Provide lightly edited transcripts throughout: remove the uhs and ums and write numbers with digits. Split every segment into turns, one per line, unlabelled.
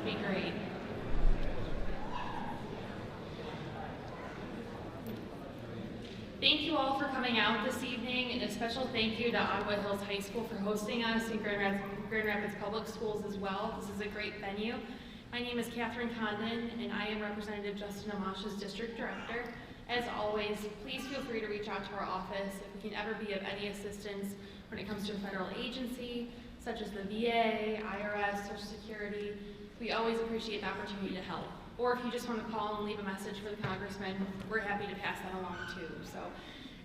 That'd be great. Thank you all for coming out this evening, and a special thank you to Ottawa Hills High School for hosting us, and Grand Rapids Public Schools as well. This is a great venue. My name is Catherine Condon, and I am Representative Justin Amash's District Director. As always, please feel free to reach out to our office if we can ever be of any assistance when it comes to a federal agency, such as the VA, IRS, Social Security. We always appreciate the opportunity to help. Or if you just want to call and leave a message for the congressman, we're happy to pass that along too. So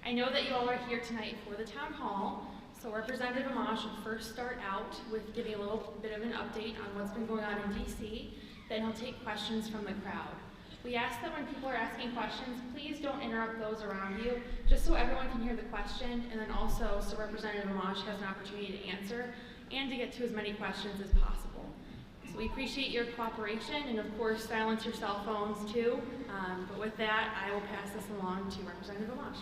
I know that you all are here tonight for the town hall. So Representative Amash will first start out with giving a little bit of an update on what's been going on in DC. Then he'll take questions from the crowd. We ask that when people are asking questions, please don't interrupt those around you, just so everyone can hear the question, and then also so Representative Amash has an opportunity to answer and to get to as many questions as possible. So we appreciate your cooperation, and of course, silence your cell phones too. But with that, I will pass this along to Representative Amash.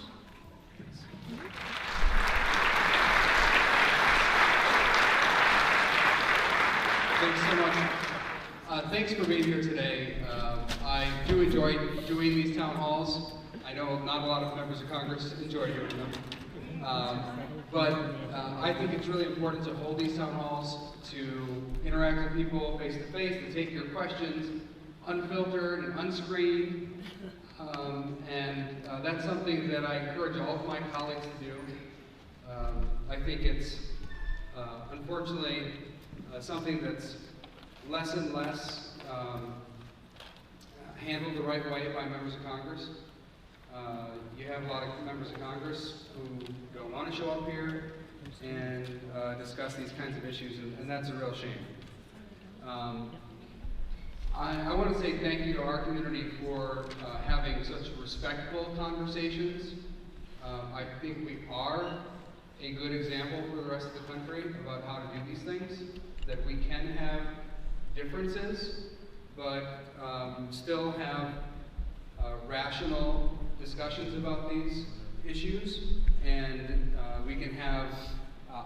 Thanks so much. Thanks for being here today. I do enjoy doing these town halls. I know not a lot of members of Congress enjoy doing them. But I think it's really important to hold these town halls, to interact with people face to face, to take your questions unfiltered and unscreened. And that's something that I encourage all of my colleagues to do. I think it's unfortunately something that's less and less handled the right way by members of Congress. You have a lot of members of Congress who don't want to show up here and discuss these kinds of issues, and that's a real shame. I want to say thank you to our community for having such respectful conversations. I think we are a good example for the rest of the country about how to do these things, that we can have differences, but still have rational discussions about these issues, and we can have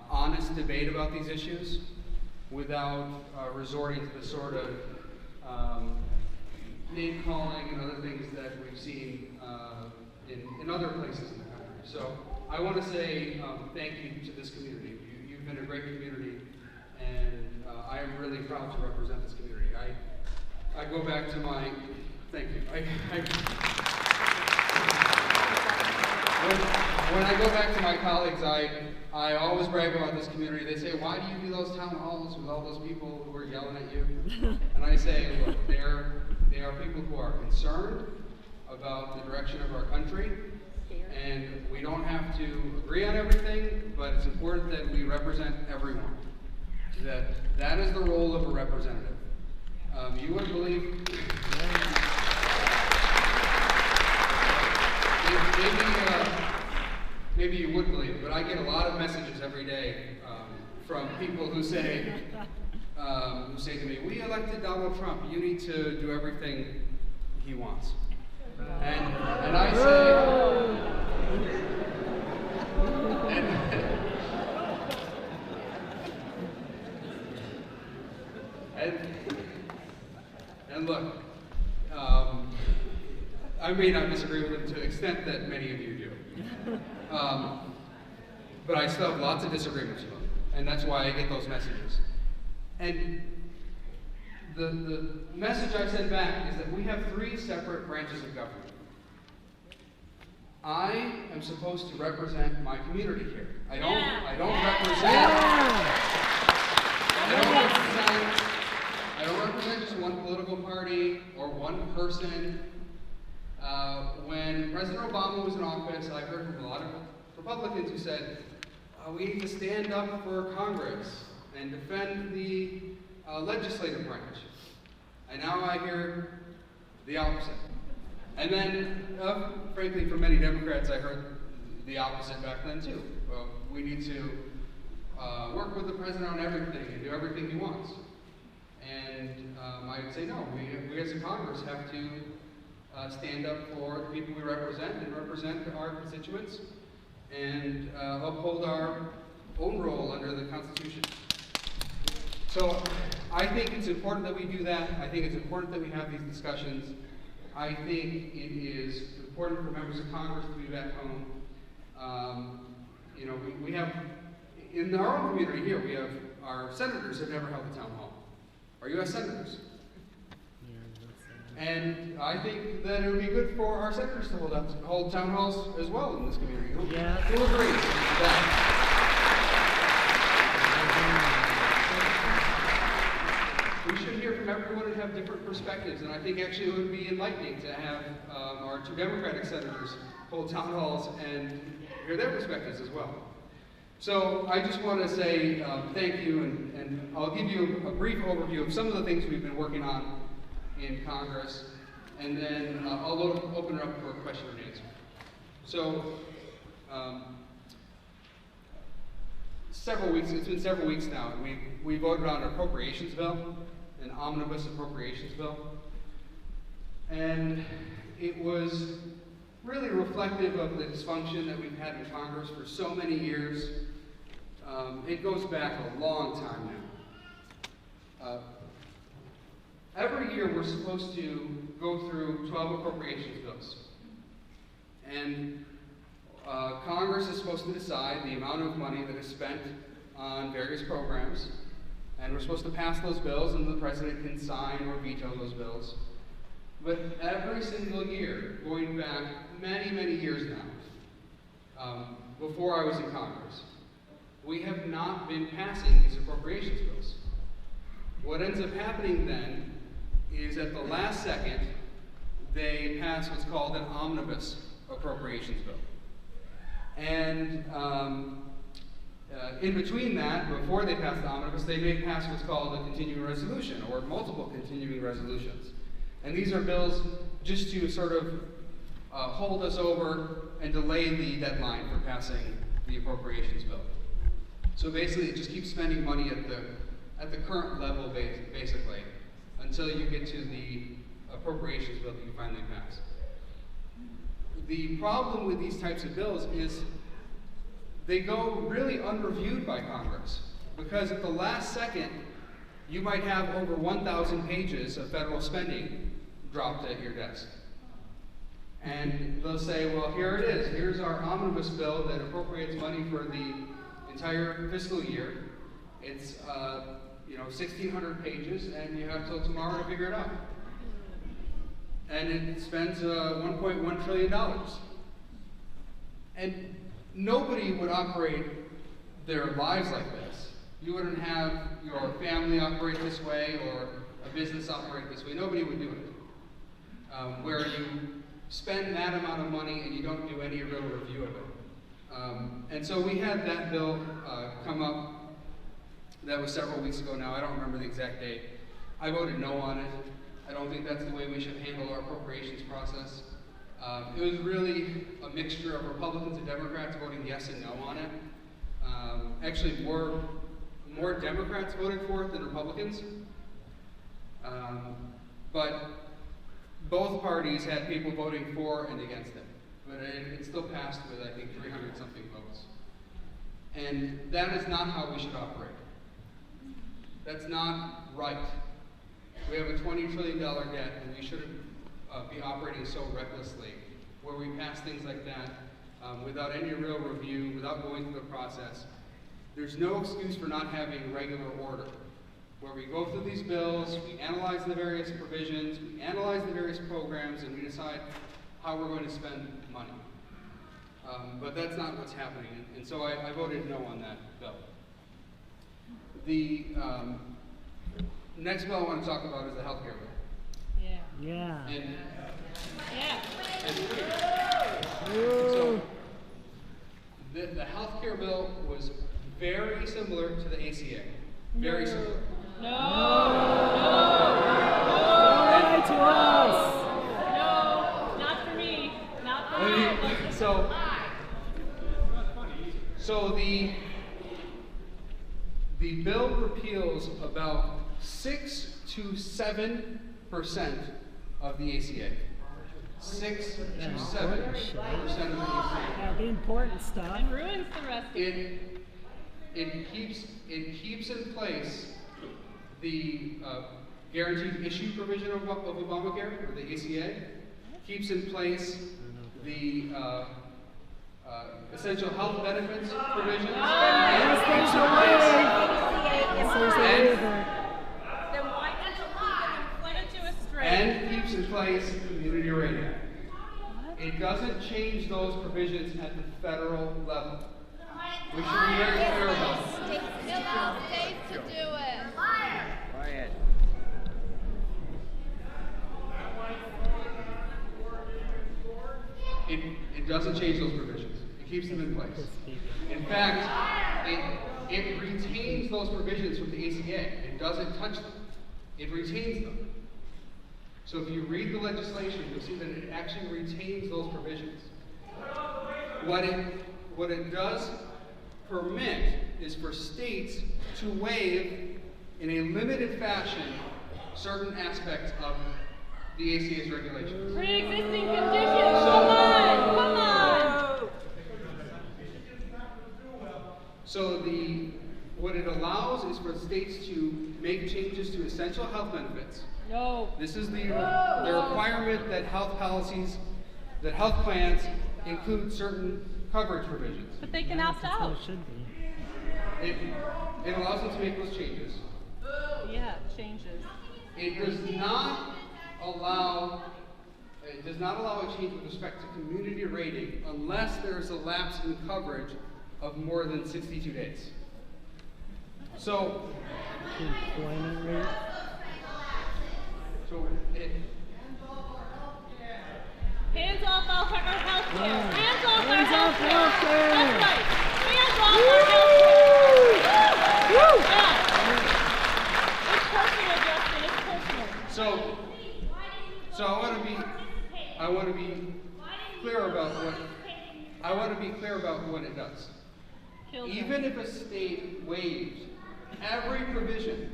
honest debate about these issues without resorting to the sort of name calling and other things that we've seen in other places in the country. So I want to say thank you to this community. You've been a great community, and I am really proud to represent this community. I go back to my, thank you. When I go back to my colleagues, I always brag about this community. They say, why do you do those town halls with all those people who are yelling at you? And I say, look, they are people who are concerned about the direction of our country, and we don't have to agree on everything, but it's important that we represent everyone. That is the role of a representative. You wouldn't believe, maybe you would believe it, but I get a lot of messages every day from people who say to me, we elected Donald Trump, you need to do everything he wants. And I say, and look, I may not disagree with him to the extent that many of you do. But I still have lots of disagreements with him, and that's why I get those messages. And the message I send back is that we have 3 separate branches of government. I am supposed to represent my community here. I don't represent just one political party or one person. When President Obama was in office, I heard from a lot of Republicans who said, we need to stand up for Congress and defend the legislative branch. And now I hear the opposite. And then, frankly, from many Democrats, I heard the opposite back then too. We need to work with the president on everything and do everything he wants. And I would say no, we as a Congress have to stand up for the people we represent and represent our constituents and uphold our own role under the Constitution. So I think it's important that we do that. I think it's important that we have these discussions. I think it is important for members of Congress to be back home. You know, we have, in our own community here, we have our senators have never held a town hall. Our U.S. senators. And I think that it would be good for our senators to hold town halls as well in this community. Who agrees with that? We should hear from everyone and have different perspectives, and I think actually it would be enlightening to have our two Democratic senators hold town halls and hear their perspectives as well. So I just want to say thank you, and I'll give you a brief overview of some of the things we've been working on in Congress, and then I'll open it up for a question and answer. So, it's been several weeks now, and we voted on an appropriations bill, an omnibus appropriations bill, and it was really reflective of the dysfunction that we've had in Congress for so many years. It goes back a long time now. Every year we're supposed to go through 12 appropriations bills. And Congress is supposed to decide the amount of money that is spent on various programs. And we're supposed to pass those bills, and the president can sign or veto those bills. But every single year, going back many, many years now, before I was in Congress, we have not been passing these appropriations bills. What ends up happening then is at the last second, they pass what's called an omnibus appropriations bill. And in between that, before they pass the omnibus, they may pass what's called a continuing resolution or multiple continuing resolutions. And these are bills just to sort of hold us over and delay the deadline for passing the appropriations bill. So basically, it just keeps spending money at the current level, basically, until you get to the appropriations bill that you finally pass. The problem with these types of bills is they go really unreviewed by Congress, because at the last second, you might have over 1,000 pages of federal spending dropped at your desk. And they'll say, well, here it is. Here's our omnibus bill that appropriates money for the entire fiscal year. It's 1,600 pages, and you have till tomorrow to figure it out. And it spends $1.1 trillion. And nobody would operate their lives like this. You wouldn't have your family operate this way or a business operate this way. Nobody would do it. Where you spend that amount of money and you don't do any real review of it. And so we had that bill come up. That was several weeks ago now. I don't remember the exact date. I voted no on it. I don't think that's the way we should handle our appropriations process. It was really a mixture of Republicans and Democrats voting yes and no on it. Actually, more Democrats voted for it than Republicans. But both parties had people voting for and against it. But it still passed with, I think, 300-something votes. And that is not how we should operate. That's not right. We have a $20 trillion debt, and we shouldn't be operating so recklessly, where we pass things like that without any real review, without going through the process. There's no excuse for not having regular order, where we go through these bills, we analyze the various provisions, we analyze the various programs, and we decide how we're going to spend money. But that's not what's happening, and so I voted no on that bill. The next bill I want to talk about is the health care bill.
Yeah.
So the health care bill was very similar to the ACA. Very similar.
No. Lie to us.
No, not for me. Not for me.
So the bill repeals about 6 to 7% of the ACA. 6 to 7% of the ACA.
Yeah, the important stuff.
And ruins the rest of it.
It keeps in place the guaranteed issue provision of Obamacare, or the ACA, keeps in place the essential health benefits provisions.
Yes, there's a waiver. There's a waiver.
Then why did you keep them pointed to a straight?
And keeps in place community rating. It doesn't change those provisions at the federal level. We should be very clear about it.
Allow states to do it.
Quiet.
It doesn't change those provisions. It keeps them in place. In fact, it retains those provisions from the ACA. It doesn't touch them. It retains them. So if you read the legislation, you'll see that it actually retains those provisions. What it does permit is for states to waive, in a limited fashion, certain aspects of the ACA's regulations.
Pre-existing conditions. Come on.
So what it allows is for states to make changes to essential health benefits.
No.
This is the requirement that health policies, that health plans include certain coverage provisions.
But they can opt
That's how
out.
it should be.
It allows them to make those changes.
Yeah, changes.
It does not allow a change with respect to community rating unless there is a lapse in coverage of more than 62 days. So,
Employment rate.
Hands off our health care.
Yeah.
Hands off our
Hands
health
off
care.
healthcare.
That's right. Hands off our health care.
Woo!
Yeah. It's personal, Justin. It's personal.
So I want to be clear about what it does.
Kills them.
Even if a state waived every provision,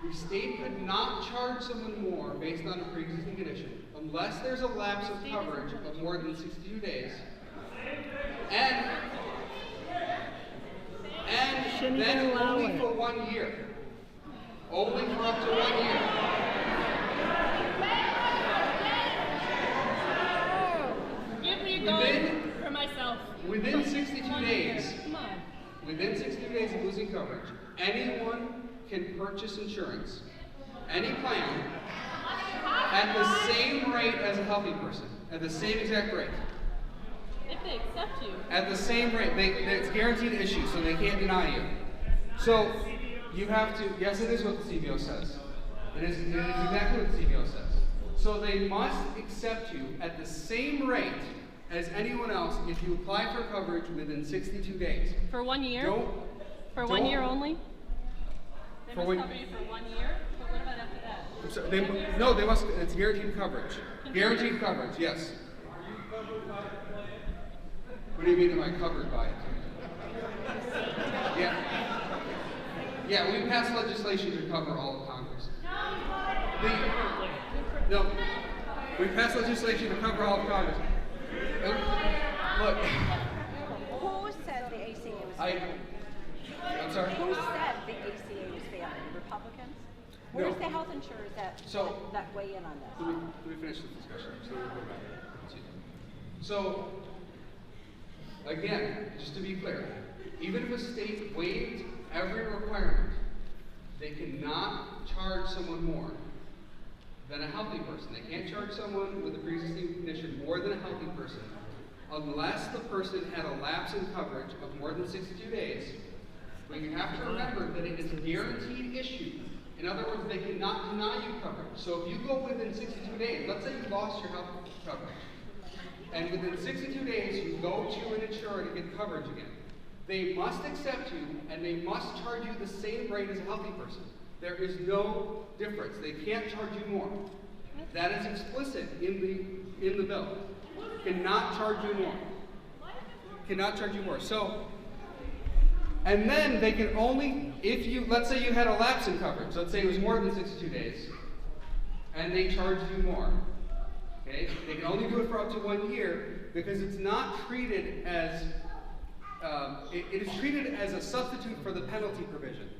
the state could not charge someone more based on a pre-existing condition unless there's a lapse of coverage of more than 62 days. And
Shouldn't
then
even allow
only
it.
for 1 year. Only for up to 1 year.
Give me a gun for myself.
Within 62 days,
Come on.
within 62 days of losing coverage, anyone can purchase insurance, any plan, at the same rate as a healthy person, at the same exact rate.
If they accept you.
At the same rate. It's guaranteed issue, so they can't deny you. So you have to, yes, it is what the CBO says. It is exactly what the CBO says. So they must accept you at the same rate as anyone else if you apply for coverage within 62 days.
For 1 year? For
Don't-
1 year only? They
For
must
when-
cover you for 1 year? But what about after that?
So they must, it's guaranteed coverage. Guaranteed coverage, yes. What do you mean, am I covered by it? Yeah, we passed legislation to cover all of Congress. No, we passed legislation to cover all of Congress. Look,
Who said the ACA was failing?
I'm sorry?
Who said the ACA was failing? Republicans? Where's the health insurers that weigh in on this?
Let me finish the discussion. So we'll go back. So, again, just to be clear, even if a state waived every requirement, they cannot charge someone more than a healthy person. They can't charge someone with a pre-existing condition more than a healthy person unless the person had a lapse in coverage of more than 62 days. But you have to remember that it is a guaranteed issue. In other words, they cannot deny you coverage. So if you go within 62 days, let's say you lost your health coverage, and within 62 days you go to an insurer to get coverage again, they must accept you and they must charge you the same rate as a healthy person. There is no difference. They can't charge you more. That is explicit in the bill. Cannot charge you more. Cannot charge you more. So, and then they can only, if you, let's say you had a lapse in coverage, let's say it was more than 62 days, and they charged you more. Okay? They can only do it for up to 1 year because it's not treated as, it is treated as a substitute for the penalty provision.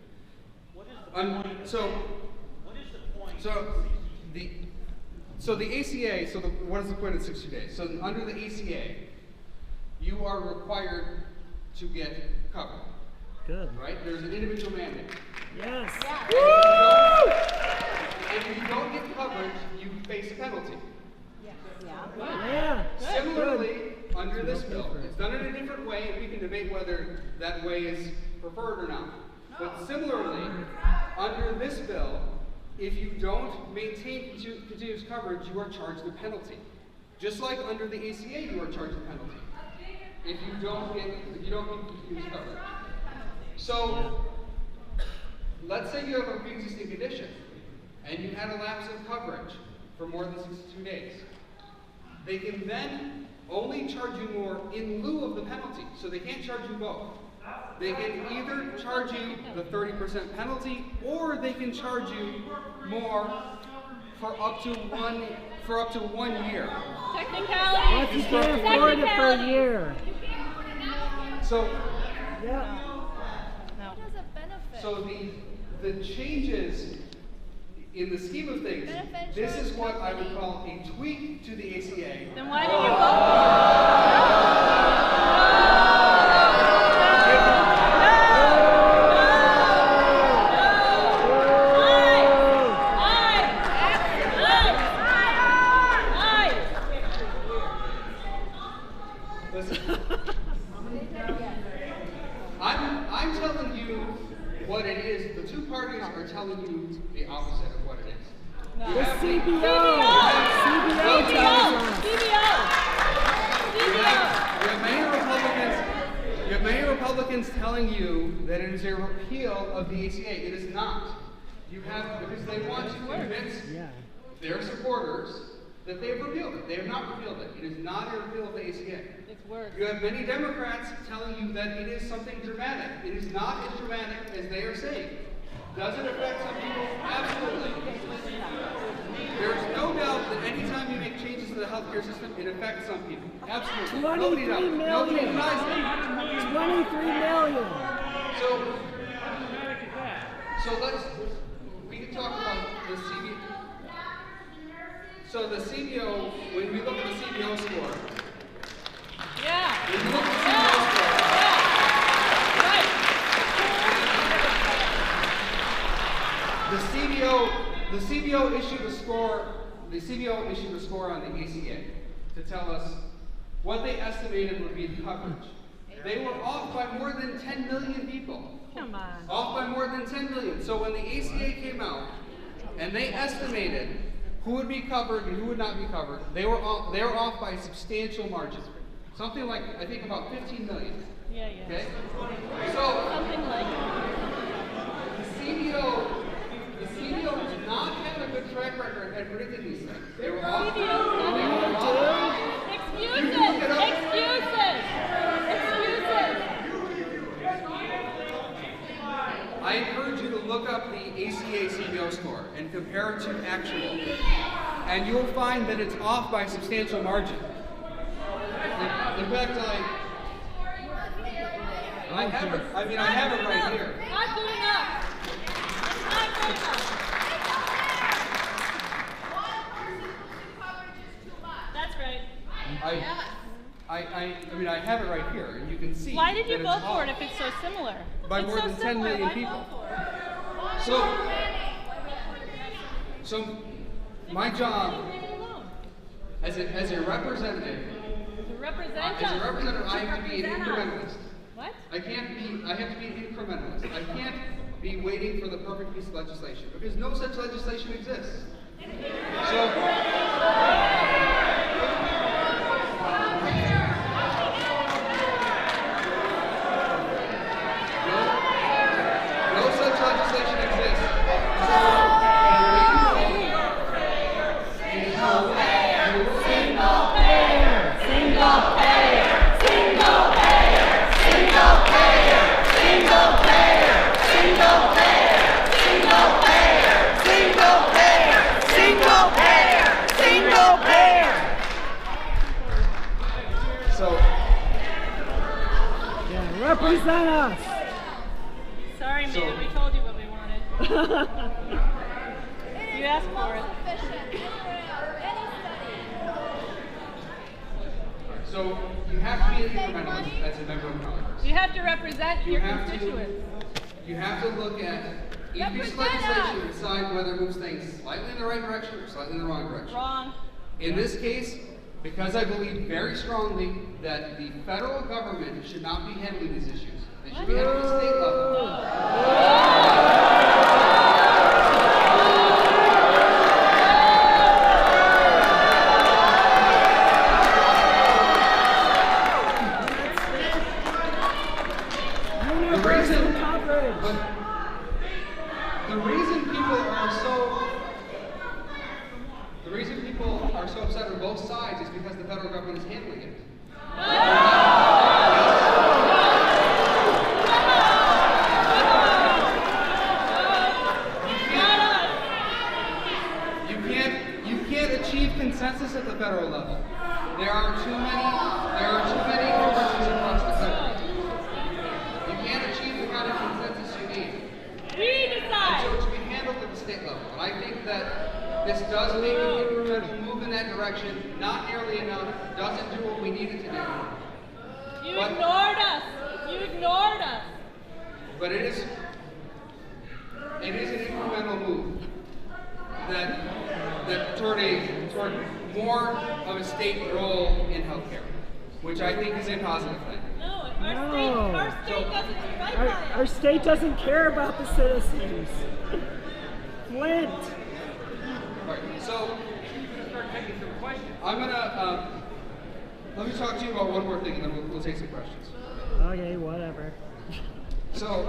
What is the
So the ACA, what is the point of 60 days? So under the ACA, you are required to get covered.
Good.
Right? There's an individual mandate.
Yes.
And if you don't get coverage, you face a penalty.
Yeah.
Similarly, under this bill, it's done in a different way, and we can debate whether that way is preferred or not. But similarly, under this bill, if you don't maintain continuous coverage, you are charged a penalty. Just like under the ACA, you are charged a penalty if you don't get continuous coverage. So, let's say you have a pre-existing condition, and you had a lapse of coverage for more than 62 days. They can then only charge you more in lieu of the penalty, so they can't charge you both. They can either charge you the 30% penalty, or they can charge you more for up to 1 year.
Technicality.
Once you can't afford it for a year.
So,
Yeah.
so the changes in the scheme of things, this is what I would call a tweak to the ACA.
Then why did you vote
I'm telling you what it is. The two parties are telling you the opposite of what it is.
The CBO tells us.
You have many Republicans telling you that it is a repeal of the ACA. It is not. Because they want to convince their supporters that they have repealed it. They have not repealed it. It is not a repeal of the ACA.
It's worse.
You have many Democrats telling you that it is something dramatic. It is not as dramatic as they are saying. Does it affect some people? Absolutely. There's no doubt that anytime you make changes to the healthcare system, it affects some people. Absolutely.
23 million.
Nobody denies that.
23 million.
So we can talk about the CBO. So the CBO, when we look at the CBO score, when you look at the CBO score, the CBO issued a score. The CBO issued a score on the ACA to tell us what they estimated would be the coverage. They were off by more than 10 million people.
Come on.
Off by more than 10 million. So when the ACA came out and they estimated who would be covered and who would not be covered, they were off by a substantial margin. Something like, I think, about 15 million.
Yeah.
Okay? So
Something like
the CBO does not have a good track record at predicting these things. They were off.
Excuses.
I encourage you to look up the ACA CBO score and compare it to actual. And you'll find that it's off by a substantial margin. In fact, I have it right here.
Not good enough. Not good enough. That's right.
I have it right here, and you can see.
Why did you
that
vote
it's
for
off
it if it's so similar?
by
It's
more
so
than 10
similar.
million
Why
people?
vote for it?
So my job as a representative, I have to be an incrementalist.
What?
I have to be an incrementalist. I can't be waiting for the perfect piece of legislation because no such legislation exists. No such legislation exists.
Represent us.
Sorry, man. We told you what we wanted. You asked for it.
Sufficient. Any study.
So you have to be an incrementalist as a member of Congress.
You have to represent
You
your
have to-
constituents.
You have to look at each piece of legislation and decide whether it moves things slightly in the right direction or slightly in the wrong direction.
Wrong.
In this case, because I believe very strongly that the federal government should not be handling these issues. They should be handled at the state level. The reason people are so upset on both sides is because the federal government is handling it. You can't achieve consensus at the federal level. There are too many differences across the country. You can't achieve the kind of consensus you need.
We decide.
So it should be handled at the state level. And I think that this does make an incremental move in that direction, not nearly enough, doesn't do what we need it to do.
You ignored us. You ignored us.
But it is an incremental move that toward more of a state role in healthcare, which I think is a positive thing.
No, our state doesn't do right by it.
Our state doesn't care about the citizens. Flint.
All right, so I'm gonna let me talk to you about one more thing, and then we'll take some questions.
Okay, whatever.
So,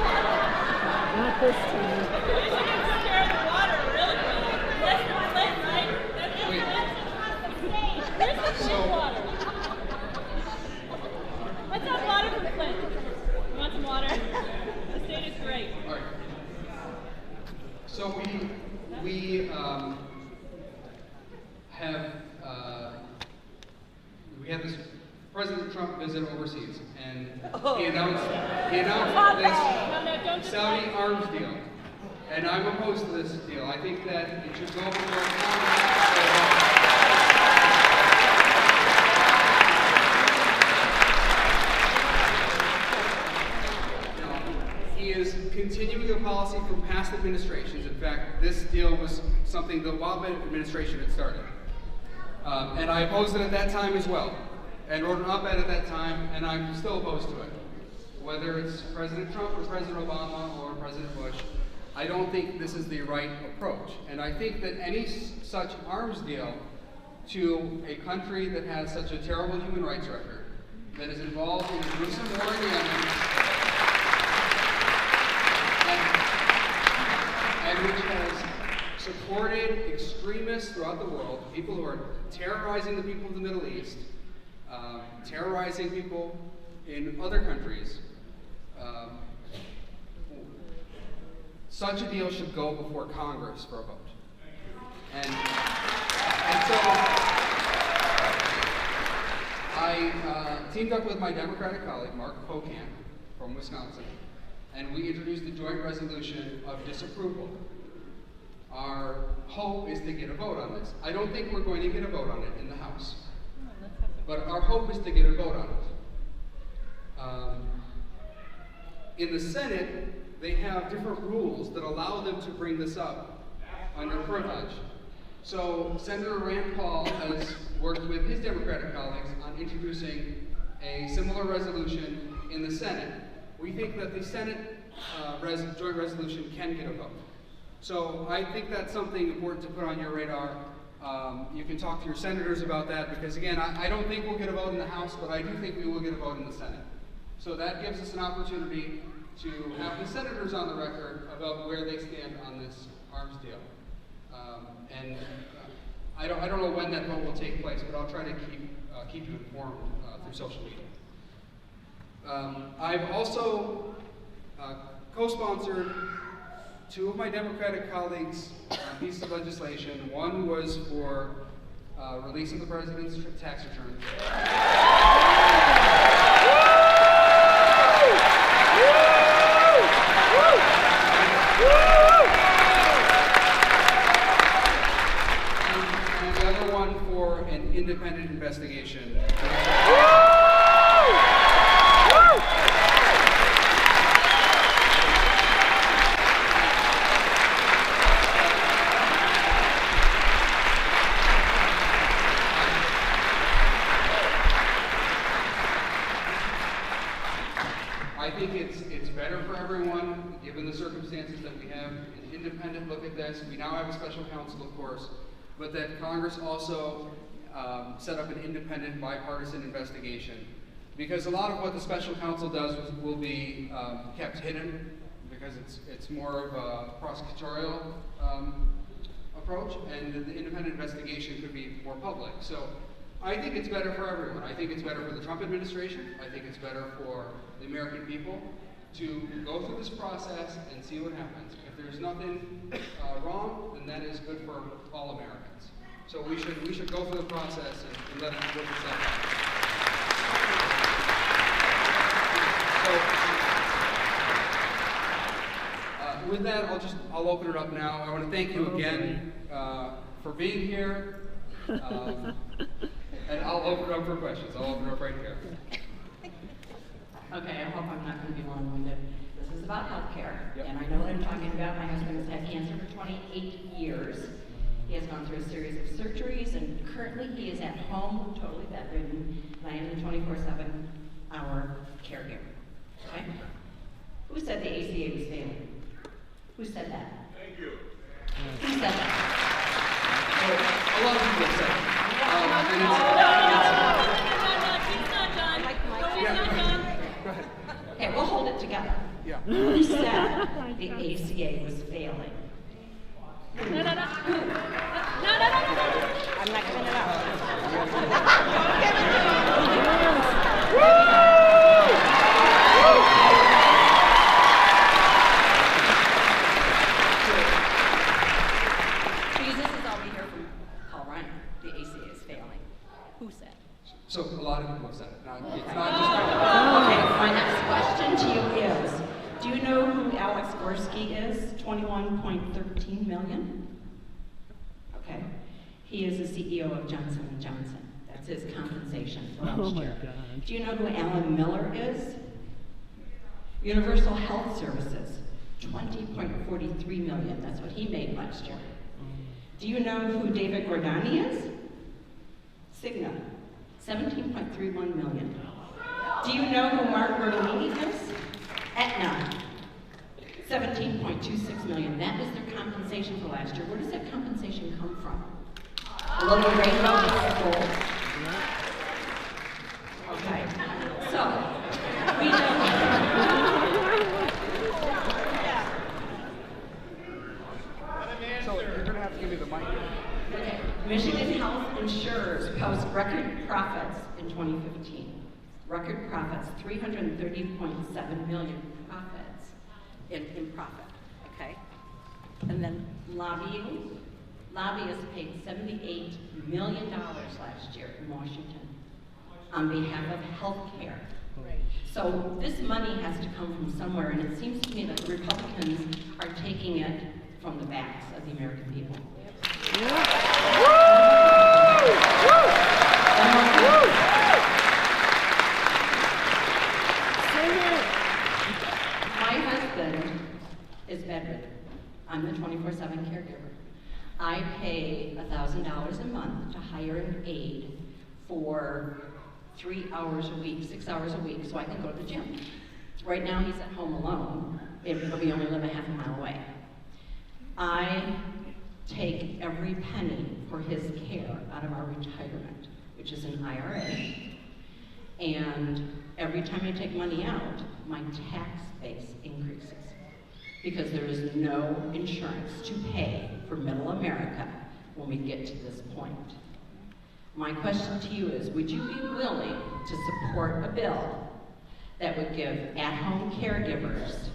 Not this time.
We should get some care of the water, really quick. That's the Flint, right? That's the
Wait.
Flint. Where's the Flint water? Let's have water from Flint. You want some water? The state is great.
all right. So we had this President Trump visit overseas, and he announced this Saudi arms deal, and I'm opposed to this deal. I think that it should go before Congress. He is continuing a policy from past administrations. In fact, this deal was something the Obama administration had started. And I opposed it at that time as well, and wrote an op-ed at that time, and I'm still opposed to it. Whether it's President Trump or President Obama or President Bush, I don't think this is the right approach. And I think that any such arms deal to a country that has such a terrible human rights record, that is involved in a gruesome war in Yemen, and which has supported extremists throughout the world, people who are terrorizing the people of the Middle East, terrorizing people in other countries. Such a deal should go before Congress for a vote. And so I teamed up with my Democratic colleague, Mark Pocan, from Wisconsin, and we introduced the joint resolution of disapproval. Our hope is to get a vote on this. I don't think we're going to get a vote on it in the House, but our hope is to get a vote on it. In the Senate, they have different rules that allow them to bring this up under privilege. So Senator Rand Paul has worked with his Democratic colleagues on introducing a similar resolution in the Senate. We think that the Senate joint resolution can get a vote. So I think that's something important to put on your radar. You can talk to your senators about that, because again, I don't think we'll get a vote in the House, but I do think we will get a vote in the Senate. So that gives us an opportunity to have the senators on the record about where they stand on this arms deal. I don't know when that vote will take place, but I'll try to keep you informed through social media. I've also co-sponsored two of my Democratic colleagues' pieces of legislation. One was for release of the president's tax return. And the other one for an independent investigation. I think it's better for everyone, given the circumstances that we have an independent look at this. We now have a special counsel, of course, but that Congress also set up an independent bipartisan investigation. Because a lot of what the special counsel does will be kept hidden, because it's more of a prosecutorial approach, and the independent investigation could be more public. So I think it's better for everyone. I think it's better for the Trump administration. I think it's better for the American people to go through this process and see what happens. If there's nothing wrong, then that is good for all Americans. So we should go through the process and let it work itself out. So with that, I'll open it up now. I want to thank you again for being here. And I'll open it up for questions. I'll open it up right here.
Okay, I hope I'm not going to be long-winded. This is about healthcare,
Yep.
and I know what I'm talking about. My husband has had cancer for 28 years. He has gone through a series of surgeries, and currently he is at home, totally bedridden, and I am the 24/7-hour caregiver. Okay? Who said the ACA was failing? Who said that?
Thank you.
Who said that?
A lot of people have said it.
She's not done. She's not done.
Go ahead.
Okay, we'll hold it together.
Yeah.
Who said the ACA was failing?
No.
I'm not giving it up.
Jesus is all we hear from Paul Ryan. The ACA is failing. Who said?
So a lot of people have said it. Now, it's not just
Okay, my next question to you is, do you know who Alex Gorski is? 21.13 million? Okay. He is the CEO of Johnson & Johnson. That's his compensation for last year.
God.
Do you know who Alan Miller is? Universal Health Services, 20.43 million. That's what he made last year. Do you know who David Gordani is? Cigna, 17.31 million. Do you know who Mark Bertolini is? Aetna, 17.26 million. That is their compensation for last year. Where does that compensation come from? A little rainbow with gold. Okay, so we know.
So you're going to have to give me the mic.
Okay. Michigan Health Insurers post record profits in 2015. Record profits, 330.7 million profits in profit. Okay, and then lobbyists paid $78 million last year in Washington on behalf of health care. So this money has to come from somewhere, and it seems to me that the Republicans are taking it from the backs of the American people. My husband is bedridden. I'm the 24/7 caregiver. I pay $1,000 a month to hire an aide for 3 hours a week, 6 hours a week, so I can go to the gym. Right now he's at home alone, but we only live a half a mile away. I take every penny for his care out of our retirement, which is an IRA, and every time I take money out, my tax base increases because there is no insurance to pay for middle America when we get to this point. My question to you is, would you be willing to support a bill that would give at-home caregivers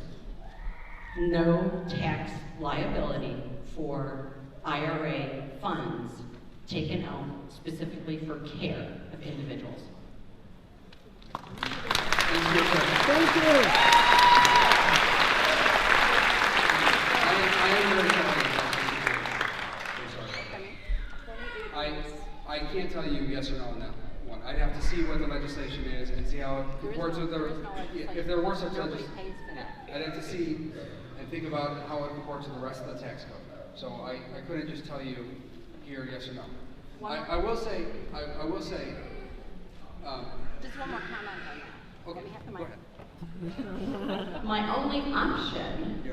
no tax liability for IRA funds taken out specifically for care of individuals.
Thank you.
I am very sorry. I can't tell you yes or no on that one. I'd have to see what the legislation is and see how it comports with if there were such legislation. I'd have to see and think about how it comports with the rest of the tax code. So I couldn't just tell you here yes or no. I will say.
Just one more comment on that.
Okay,
We have the
go
mic.
ahead.
My only option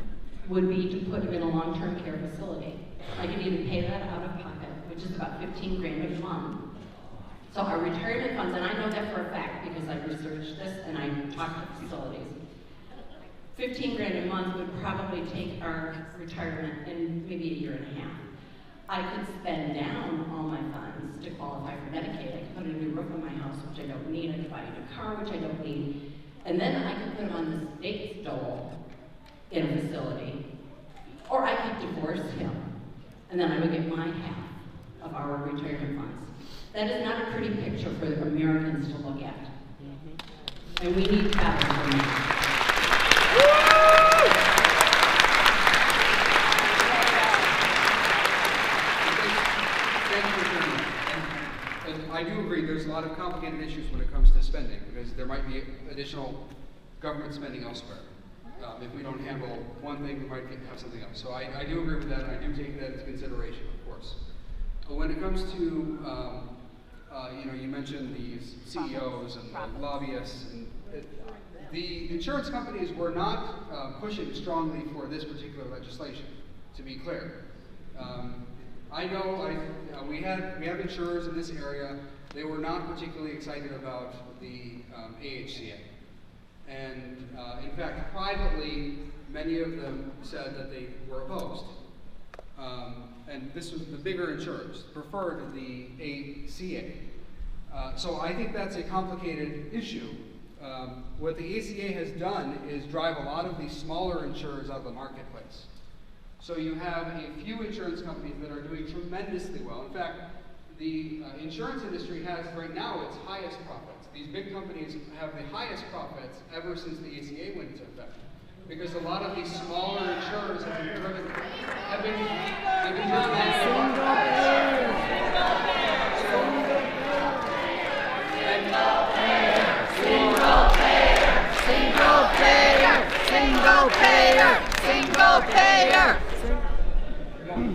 would be to put him in a long-term care facility. I could either pay that out of pocket, which is about 15 grand a month. So our retirement funds, and I know that for a fact because I researched this and I talked to facilities. 15 grand a month would probably take our retirement in maybe a year and a half. I could spend down all my funds to qualify for Medicaid. I could put a new roof on my house, which I don't need. I could buy a new car, which I don't need. And then I could put him on the state's dole in a facility. Or I could divorce him, and then I would get my half of our retirement funds. That is not a pretty picture for Americans to look at. And we need better than that.
I do agree there's a lot of complicated issues when it comes to spending because there might be additional government spending elsewhere. If we don't handle one thing, we might have something else. So I do agree with that, and I do take that into consideration, of course. But when it comes to, you mentioned these CEOs and lobbyists, and the insurance companies were not pushing strongly for this particular legislation, to be clear. I know we have insurers in this area. They were not particularly excited about the AHCA. And in fact, privately, many of them said that they were opposed. And this was the bigger insurers preferred the ACA. So I think that's a complicated issue. What the ACA has done is drive a lot of these smaller insurers out of the marketplace. So you have a few insurance companies that are doing tremendously well. In fact, the insurance industry has right now its highest profits. These big companies have the highest profits ever since the ACA went into effect. Because a lot of these smaller insurers have been driven
Single payer.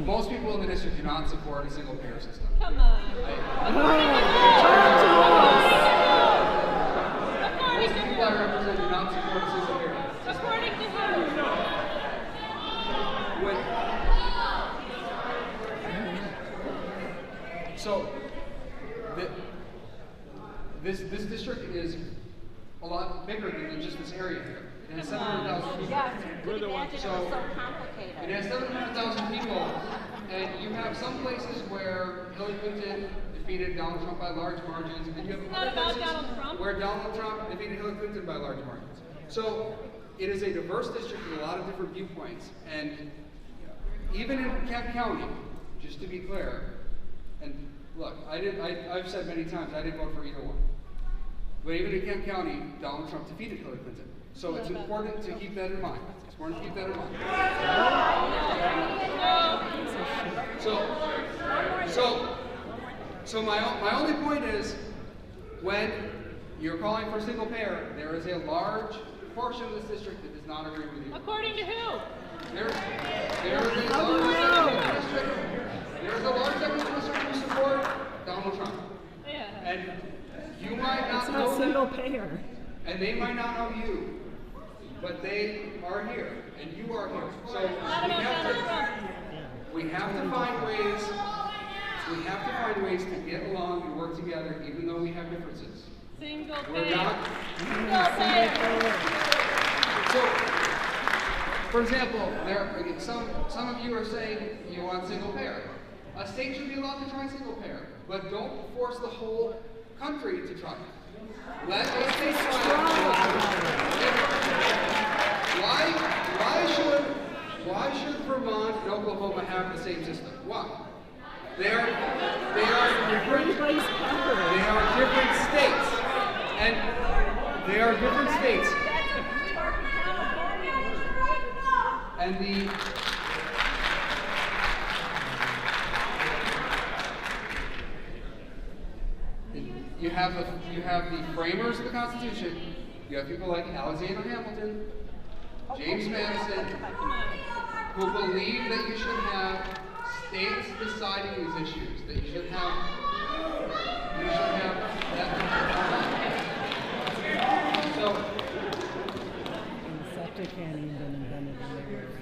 Most people in the district do not support a single payer system.
Come on.
Most people I represent do not support a single payer system.
According to who?
So, this district is a lot bigger than just this area here. It has 700,000 people.
Yes, you could imagine it was so complicated.
It has 700,000 people, and you have some places where Hillary Clinton defeated Donald Trump by large margins, and you have other places where Donald Trump defeated Hillary Clinton by large margins. So it is a diverse district with a lot of different viewpoints, and even in Kent County, just to be clear, and look, I've said many times I didn't vote for either one. But even in Kent County, Donald Trump defeated Hillary Clinton. So it's important to keep that in mind. It's important to keep that in mind. So my only point is, when you're calling for single payer, there is a large portion of this district that does not agree with you.
According to who?
There's a large segment of the district who support Donald Trump.
Yeah.
And you might not
It's
know
not single
them,
payer.
and they might not know you. But they are here, and you are here. So we have to find ways. We have to find ways to get along and work together, even though we have differences.
Single
We're
payer.
not.
Single payer.
So, for example, some of you are saying you want single payer. A state should be allowed to try single payer, but don't force the whole country to try it. Let a state try it. Why should why should Vermont and Oklahoma have the same system? Why? They are different.
Everybody's covered.
They are different states, and they are different states. And you have the framers of the Constitution. You have people like Alexander Hamilton, James Madison, who believe that you should have states deciding these issues. That you should have that. So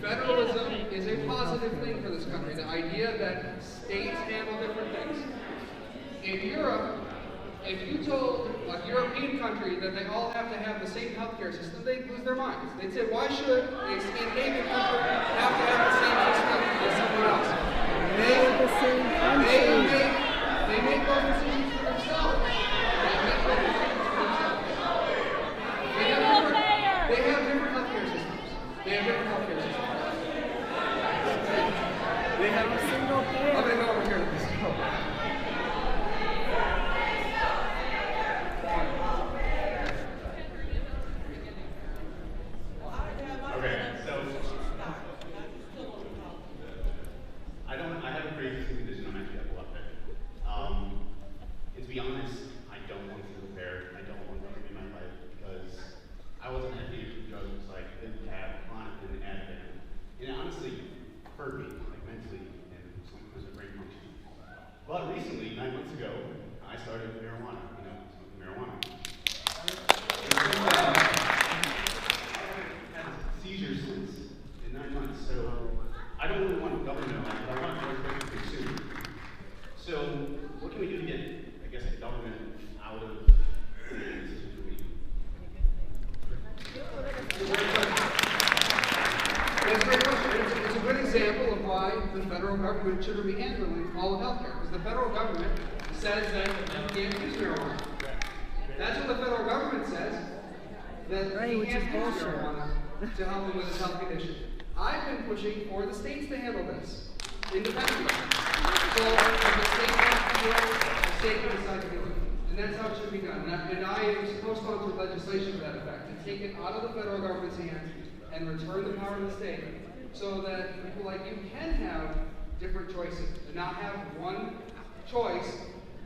federalism is a positive thing for this country. The idea that states handle different things. In Europe, if you told a European country that they all have to have the same healthcare system, they'd lose their minds. They'd say, why should a Scandinavian country have to have the same system as someone else? They make those decisions for themselves. They have different healthcare systems. They have a single payer. I'm going to go over here to this.
Okay, so I have a pre-existing condition. I'm actually epileptic. And to be honest, I don't want to repair. I don't want that to be my life because I wasn't happy with drugs like Vimpat, Klonopin, and Ativan. And it honestly hurt me, like mentally, and sometimes a brain function. But recently, 9 months ago, I started marijuana. Smoking marijuana. Seizures since in 9 months, so I don't really want government, but I want to consume. So what can we do to get, I guess, the government out of the decision for me?
That's a great question. It's a good example of why the federal government shouldn't be handling all of healthcare, because the federal government says that you can't use marijuana. That's what the federal government says. That you can't use marijuana to help him with his health condition. I've been pushing for the states to handle this independently. So if the state wants to do it, the state can decide to do it. And that's how it should be done. And I am co-sponsored legislation to that effect, to take it out of the federal government's hands and return the power to the state, so that people like you can have different choices and not have one choice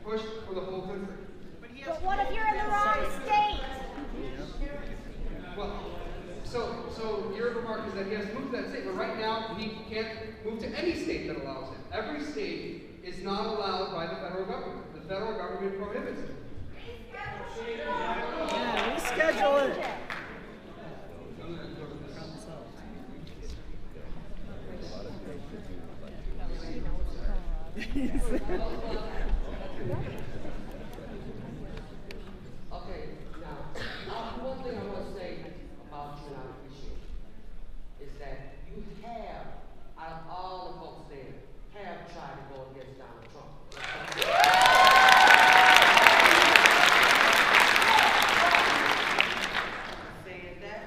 pushed for the whole country.
But what if you're in the wrong state?
Well, so your remark is that he has to move to that state, but right now he can't move to any state that allows it. Every state is not allowed by the federal government. The federal government prohibits it.
Yeah, reschedule it.
Okay, now, one thing I want to say about you and I appreciate is that you have, out of all the folks there, have tried to go against Donald Trump. Saying that,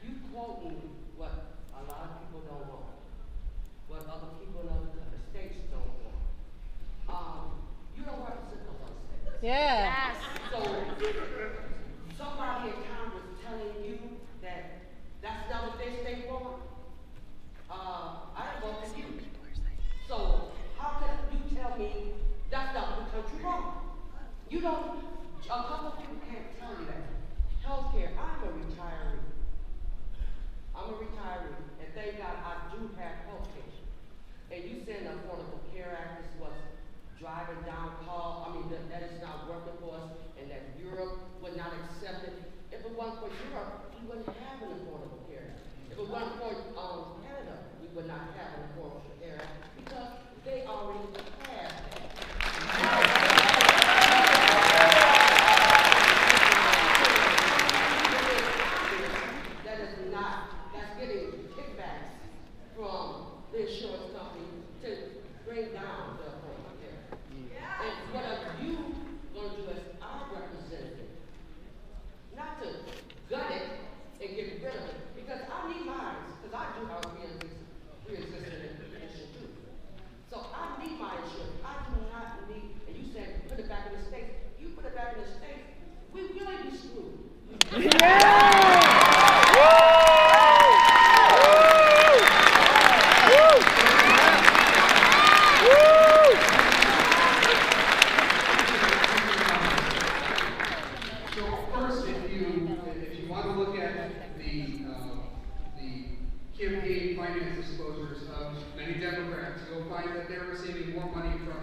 you quoting what a lot of people don't want, what other people in other states don't want. You don't represent those other states.
Yes.
So, somebody in Congress telling you that that's not what they state want, I vote for you. So, how can you tell me that's not what the country wants? You don't, a couple of people can't tell you that. Healthcare, I'm a retiree. And thank God I do have healthcare. And you saying the Affordable Care Act is what's driving down that is not working for us, and that Europe would not accept it. If it wasn't for Europe, we wouldn't have an Affordable Care Act. If it wasn't for Canada, we would not have an Affordable Care Act, because they already have that. That is not, that's getting kickbacks from the insurance company to bring down the Affordable Care Act. And what are you going to do as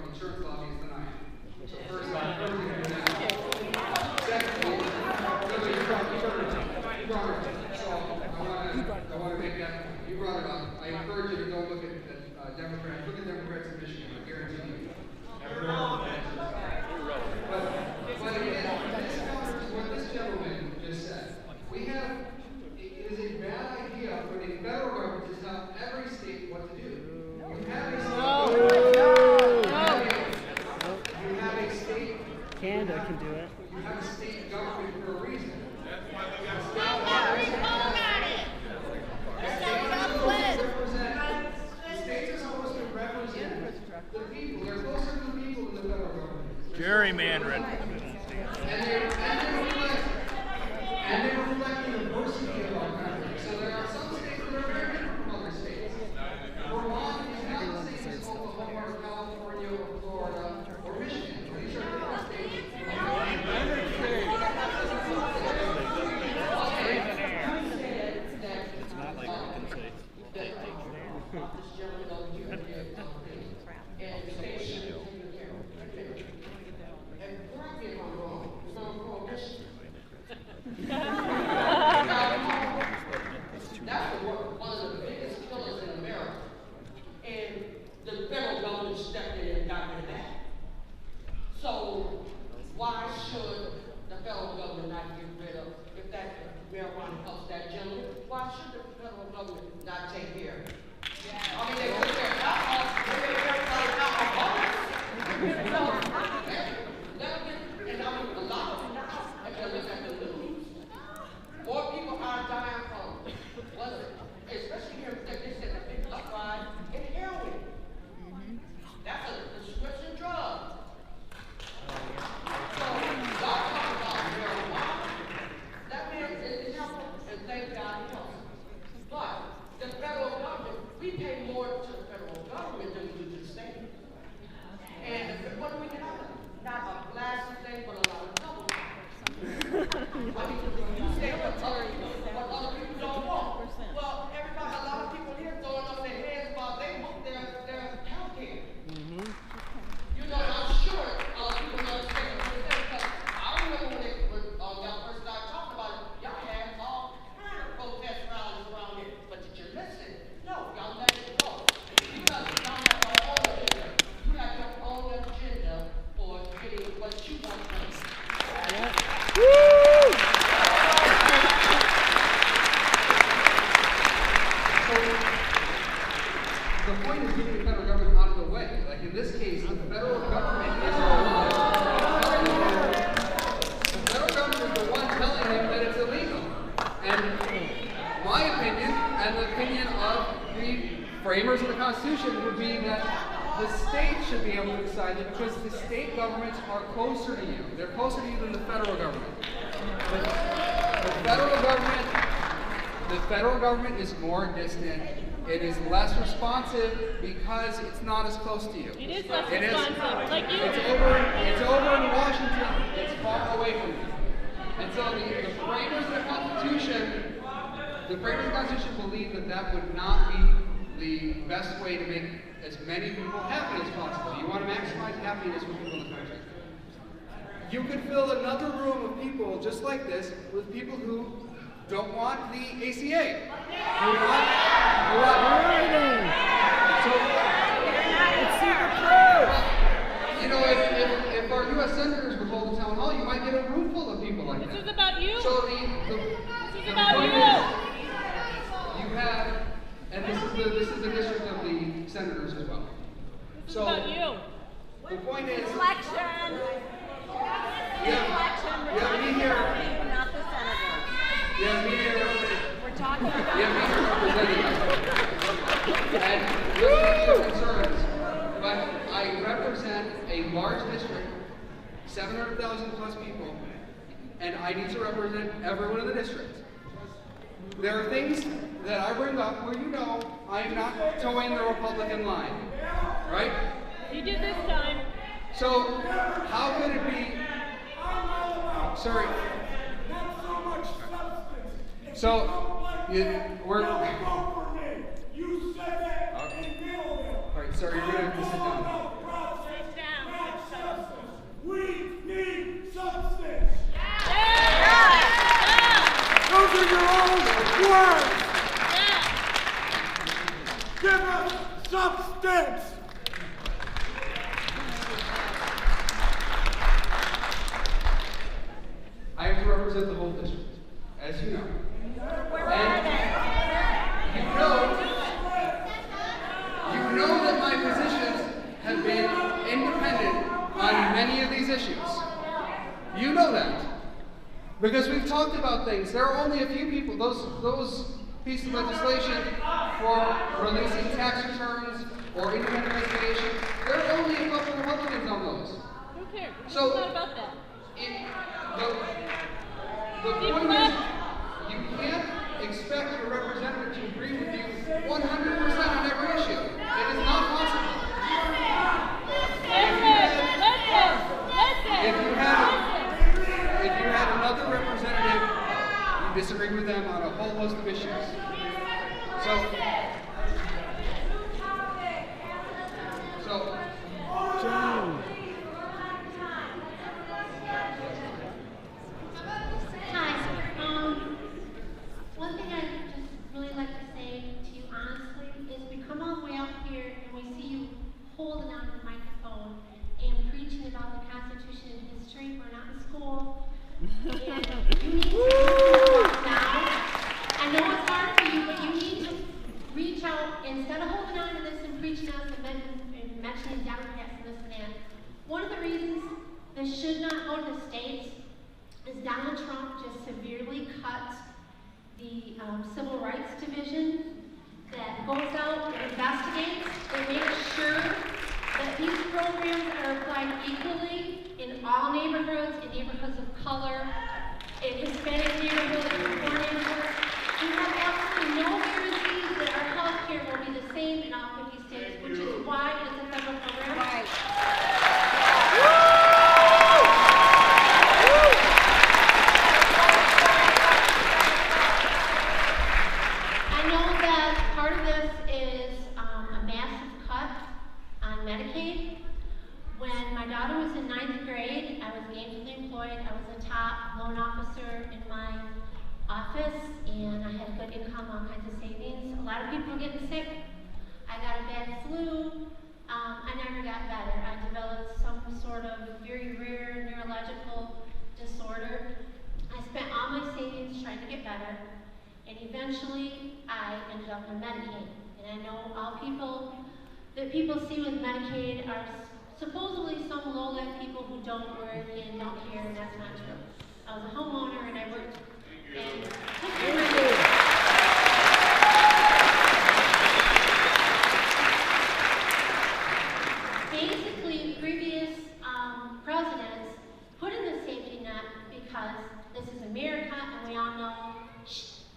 insurance lobbyists than I am. So first I'm going to do that. Secondly, you brought it up. So I want to make that point. You brought it up. I encourage you to go look at Democrats. Look at Democrats in Michigan. I guarantee you. But again, what this gentleman just said, it is a bad idea for the federal government to tell every state what to do. You have a state.
Canada can do it.
You have a state government for a reason. That's why they got the states are supposed to represent the people. They're closer to the people than the federal government.
Gerrymandering.
And they reflect the diversity of our country. So there are some states that are very different from other states. Vermont is not the same as Oklahoma or California or Florida or Michigan. These are different states.
It's not like we can say.
This gentleman over here did and the state should have taken care of it. And correct me if I'm wrong, because I'm pro-Michigan. That's one of the biggest killers in America. And the federal government stepped in and got rid of that. So why should the federal government not get rid of, if that marijuana helps that gentleman, why should the federal government not take care of it? I mean, they took care of alcohol, they took care of alcoholics. And I mean, a lot of them now, if you look at the news, more people are dying from, especially here, they said the big uprise in heroin. That's a prescription drug. So, y'all talk about marijuana. That man is helpful, and thank God he helps. But the federal government, we pay more to the federal government than we do to the state. And what do we get out of it? Not a blasted thing, but a lot of double. I mean, you say what other people don't want. Well, everybody, a lot of people here throwing up their hands while they want their health care. You know, I'm sure people don't understand what they're saying, because I remember when y'all first started talking about it, y'all had all kind of protest rallies around here. But did you listen? No, y'all let it go. You have your own agenda. You have your own agenda for getting what you want to do.
The point is getting the federal government out of the way. Like in this case, the federal government is the one telling him that it's illegal. And my opinion, and the opinion of the framers of the Constitution, would be that the state should be able to decide it because the state governments are closer to you. They're closer to you than the federal government. The federal government is more distant. It is less responsive because it's not as close to you.
It is less responsive, like you.
It's over in Washington. It's far away from you. And so the framers of the Constitution believe that would not be the best way to make as many people happy as possible. You want to maximize happiness with people in the country. You could fill another room of people just like this with people who don't want the ACA. You know, if our U.S. senators would hold a town hall, you might get a room full of people like that.
This is about you.
So
this is about you.
You have, and this is the district of the senators as well.
This is about you.
The point is,
Election.
Yeah, me here.
Not the senators.
Yeah, me here.
We're talking about.
Yeah, me here representing them. And listening to your concerns, but I represent a large district, 700,000 plus people, and I need to represent everyone in the district. There are things that I bring up where you know I am not towing the Republican line, right?
You did this time.
So, how could it be? Sorry. So, we're. You said that. All right, sorry, you're gonna have to sit down.
Dance!
I have to represent the whole district, as you know. And you know that my positions have been independent on many of these issues. You know that. Because we've talked about things. There are only a few people, those pieces of legislation for releasing tax returns or independent investigation, there are only a couple of Republicans on those.
Who cares?
So,
It's not about that.
The point is, you can't expect your representative to agree with you 100% on every issue. It is not possible. If you had another representative, you disagreed with them on a whole host of issues.
John.
Hi. One thing I'd just really like to say to you honestly is we come all the way out here and we see you holding on to the microphone and preaching about the Constitution and history. We're not in school. And you need to walk now. I know it's hard for you, but you need to reach out instead of holding on to this and preaching us and mentioning Democrats and this and that. One of the reasons this should not go to the states is Donald Trump just severely cut the Civil Rights Division that goes out and investigates and makes sure that these programs are applied equally in all neighborhoods, in neighborhoods of color, in Hispanic neighborhoods, in poor neighborhoods. We have absolutely no guarantees that our health care will be the same in all 50 states, which is why it's a federal program.
Right.
I know that part of this is a massive cut on Medicaid. When my daughter was in 9th grade, I was gainfully employed. I was a top loan officer in my office, and I had good income, all kinds of savings. A lot of people were getting sick. I got a bad flu. I never got better. I developed some sort of very rare neurological disorder. I spent all my savings trying to get better, and eventually I ended up on Medicaid. And I know all people that people see with Medicaid are supposedly some low-life people who don't work and don't care, and that's not true. I was a homeowner and I worked and took care of my kids. Basically, previous presidents put in the safety net because this is America and we all know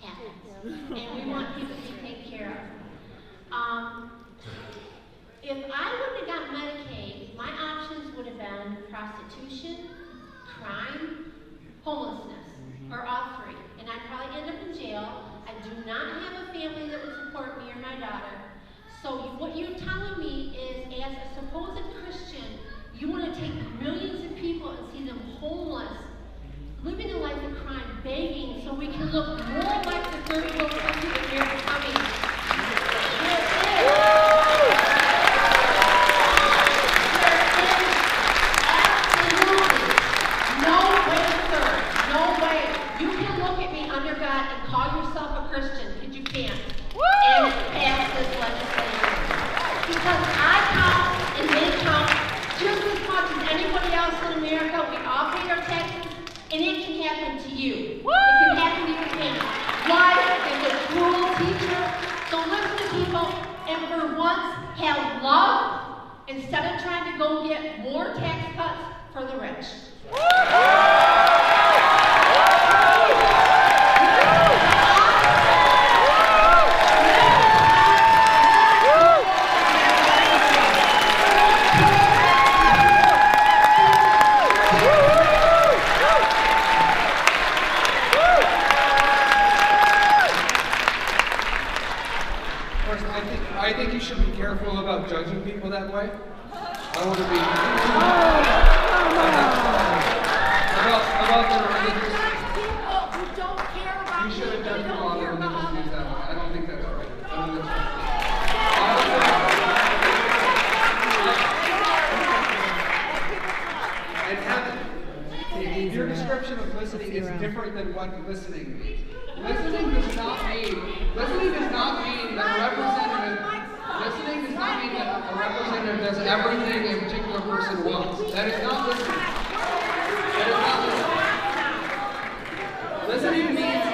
happens. And we want people to be taken care of. If I wouldn't have got Medicaid, my options would have been prostitution, crime, homelessness, or all three. And I'd probably end up in jail. I do not have a family that would support me or my daughter. So what you're telling me is, as a supposed Christian, you want to take millions of people and see them homeless, living a life of crime, begging, so we can look more like the third world country that we're becoming. Christian, because you can't, and pass this legislation. Because I count and they count just as much as anybody else in America. We all pay our taxes, and it can happen to you. It can happen to your family. Life is a cruel teacher, so listen to people, and for once, have love, instead of trying to go get more tax cuts for the rich.
I think you should be careful about judging people that way. I want to be about the religious.
People who don't care about
You shouldn't judge people on their religious views that way. I don't think that's right. I don't think that's right. your description of listening is different than what listening means. Listening does not mean that a representative does everything a particular person wants. That is not listening. Listening means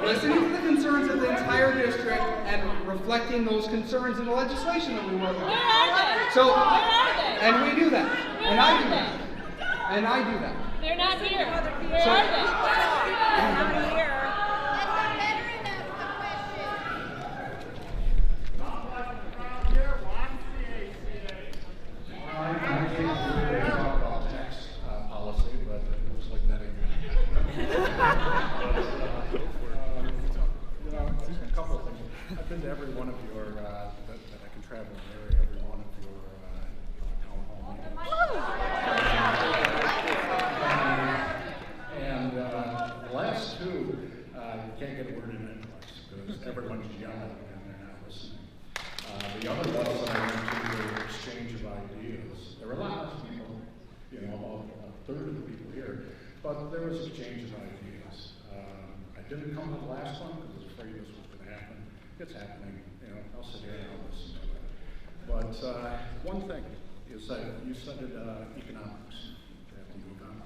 listening to the concerns of the entire district and reflecting those concerns in the legislation that we work on. And we do that. And I do that.
They're not here. Where
So-
are they?
Not here.
I can't really talk about tax policy, but it looks like that ain't a couple of things. I've been to every one of your, that I can travel near every one of your town hall meetings. And the last two, you can't get a word in edgewise because everyone's yelling and they're not listening. The other ones that I went to were exchange of ideas. There were a lot of people, about a third of the people here, but there was exchange of ideas. I didn't come to the last one because I was afraid this was going to happen. It's happening, I'll sit here and I'll listen to it. But one thing is that you studied economics at the UConn,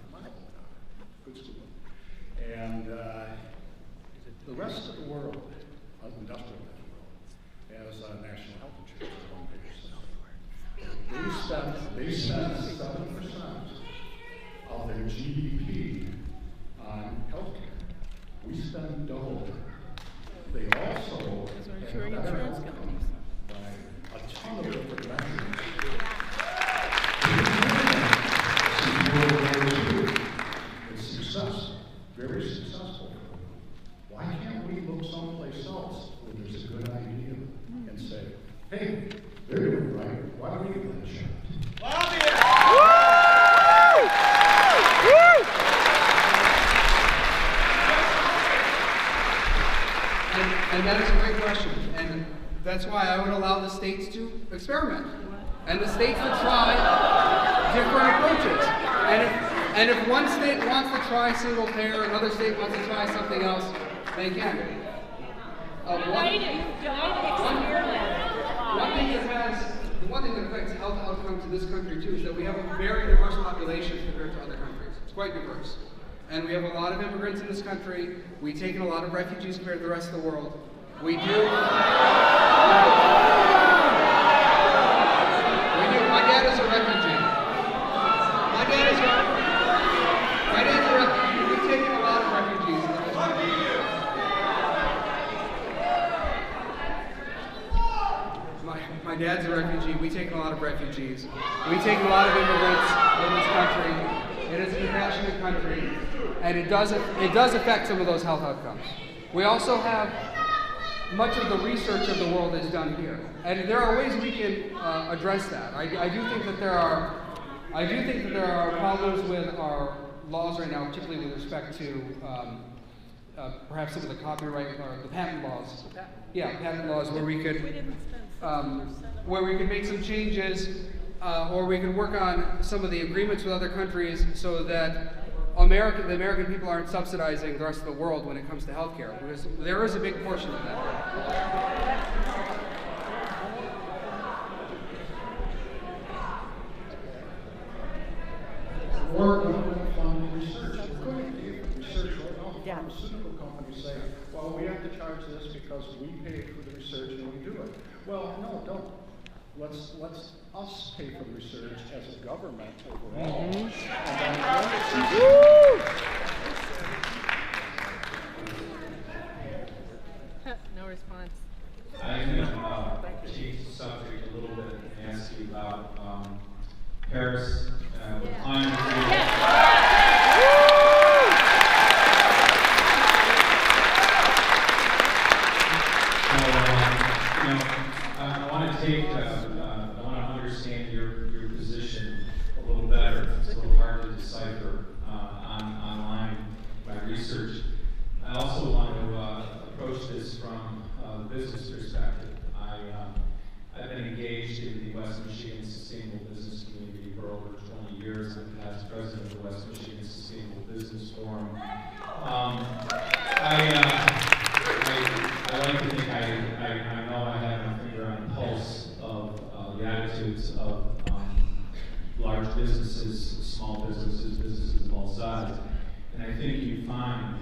good school. And the rest of the world, industrial as national health insurance on they spend 7% of their GDP on healthcare. We spend double that. They also have better health outcomes by a ton of different measures. It's successful, very successful. Why can't we look someplace else where there's a good idea and say, hey, they're doing it right, why don't we give that a shot?
And that is a great question. And that's why I would allow the states to experiment. And the states to try different approaches. And if one state wants to try single payer, another state wants to try something else, they can. One thing that affects health outcomes in this country too is that we have a very diverse population compared to other countries. It's quite diverse. And we have a lot of immigrants in this country. We take in a lot of refugees compared to the rest of the world. We do. My dad is a refugee. We've taken a lot of refugees in this country. My dad's a refugee. We've taken a lot of refugees. We've taken a lot of immigrants in this country. It is a compassionate country, and it does affect some of those health outcomes. We also have much of the research of the world is done here, and there are ways we can address that. I do think that there are problems with our laws right now, particularly with respect to perhaps some of the copyright or the patent laws. Yeah, patent laws where we could make some changes, or we could work on some of the agreements with other countries so that the American people aren't subsidizing the rest of the world when it comes to healthcare, because there is a big portion of that.
Or government funded research. It couldn't be research right now. The pharmaceutical companies say, well, we have to charge this because we pay for the research and we do it. Well, no, don't. Let's us pay for the research as a government overall.
No response.
I'm going to change the subject a little bit and ask you about Paris climate change. I want to understand your position a little better. It's a little hard to decipher online by research. I also want to approach this from a business perspective. I've been engaged in the West Michigan Sustainable Business Community for over 20 years. I'm past president of the West Michigan Sustainable Business Forum. I like to think I know I have my finger on the pulse of the attitudes of large businesses, small businesses, businesses of all sides. And I think you find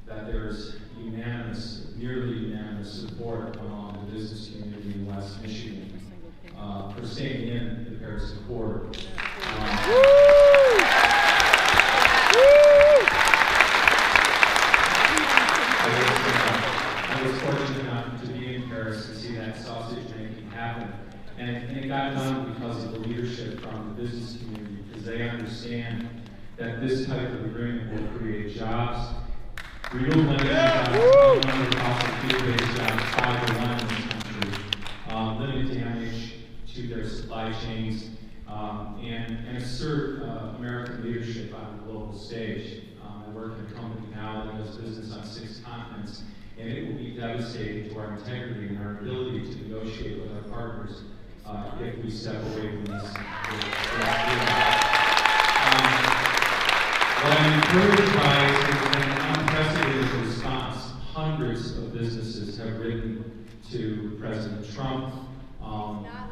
that there's nearly unanimous support among the business community in West Michigan for staying in the Paris Accord. I was fortunate enough to be in Paris to see that sausage making happen. And it got done because of the leadership from the business community, because they understand that this type of agreement will create jobs, renewable energy jobs, fossil fuel-based jobs, 5 to 1 in this country, limit damage to their supply chains, and assert American leadership on the global stage. I work in a company now that does business on 6 continents, and it will be devastating to our integrity and our ability to negotiate with our partners if we step away from this. What I'm encouraged by is an unprecedented response. Hundreds of businesses have written to President Trump,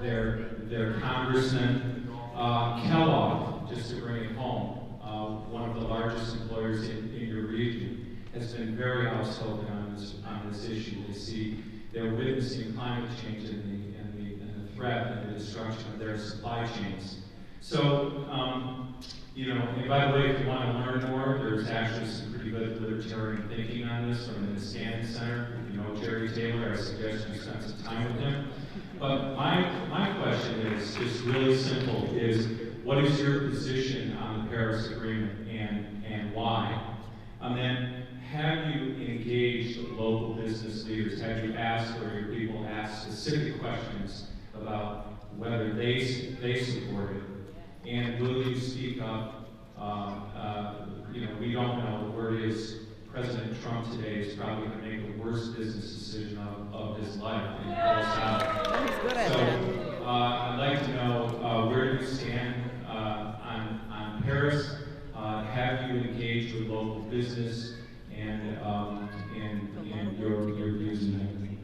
their congressman, Kellogg, just to bring it home, one of the largest employers in your region, has been very outspoken on this issue. They're witnessing climate change and the threat and the destruction of their supply chains. So, and by the way, if you want to learn more, there's actually some pretty good libertarian thinking on this from the Stanton Center. If you know Jerry Taylor, I suggest you spend some time with him. But my question is really simple, is what is your position on the Paris Agreement and why? And then, have you engaged local business leaders? Have you asked, or your people asked specific questions about whether they support it? And will you speak up? We don't know. The word is President Trump today is probably going to make the worst business decision of his life and pull us out. So I'd like to know where do you stand on Paris? Have you engaged with local business and your views and everything?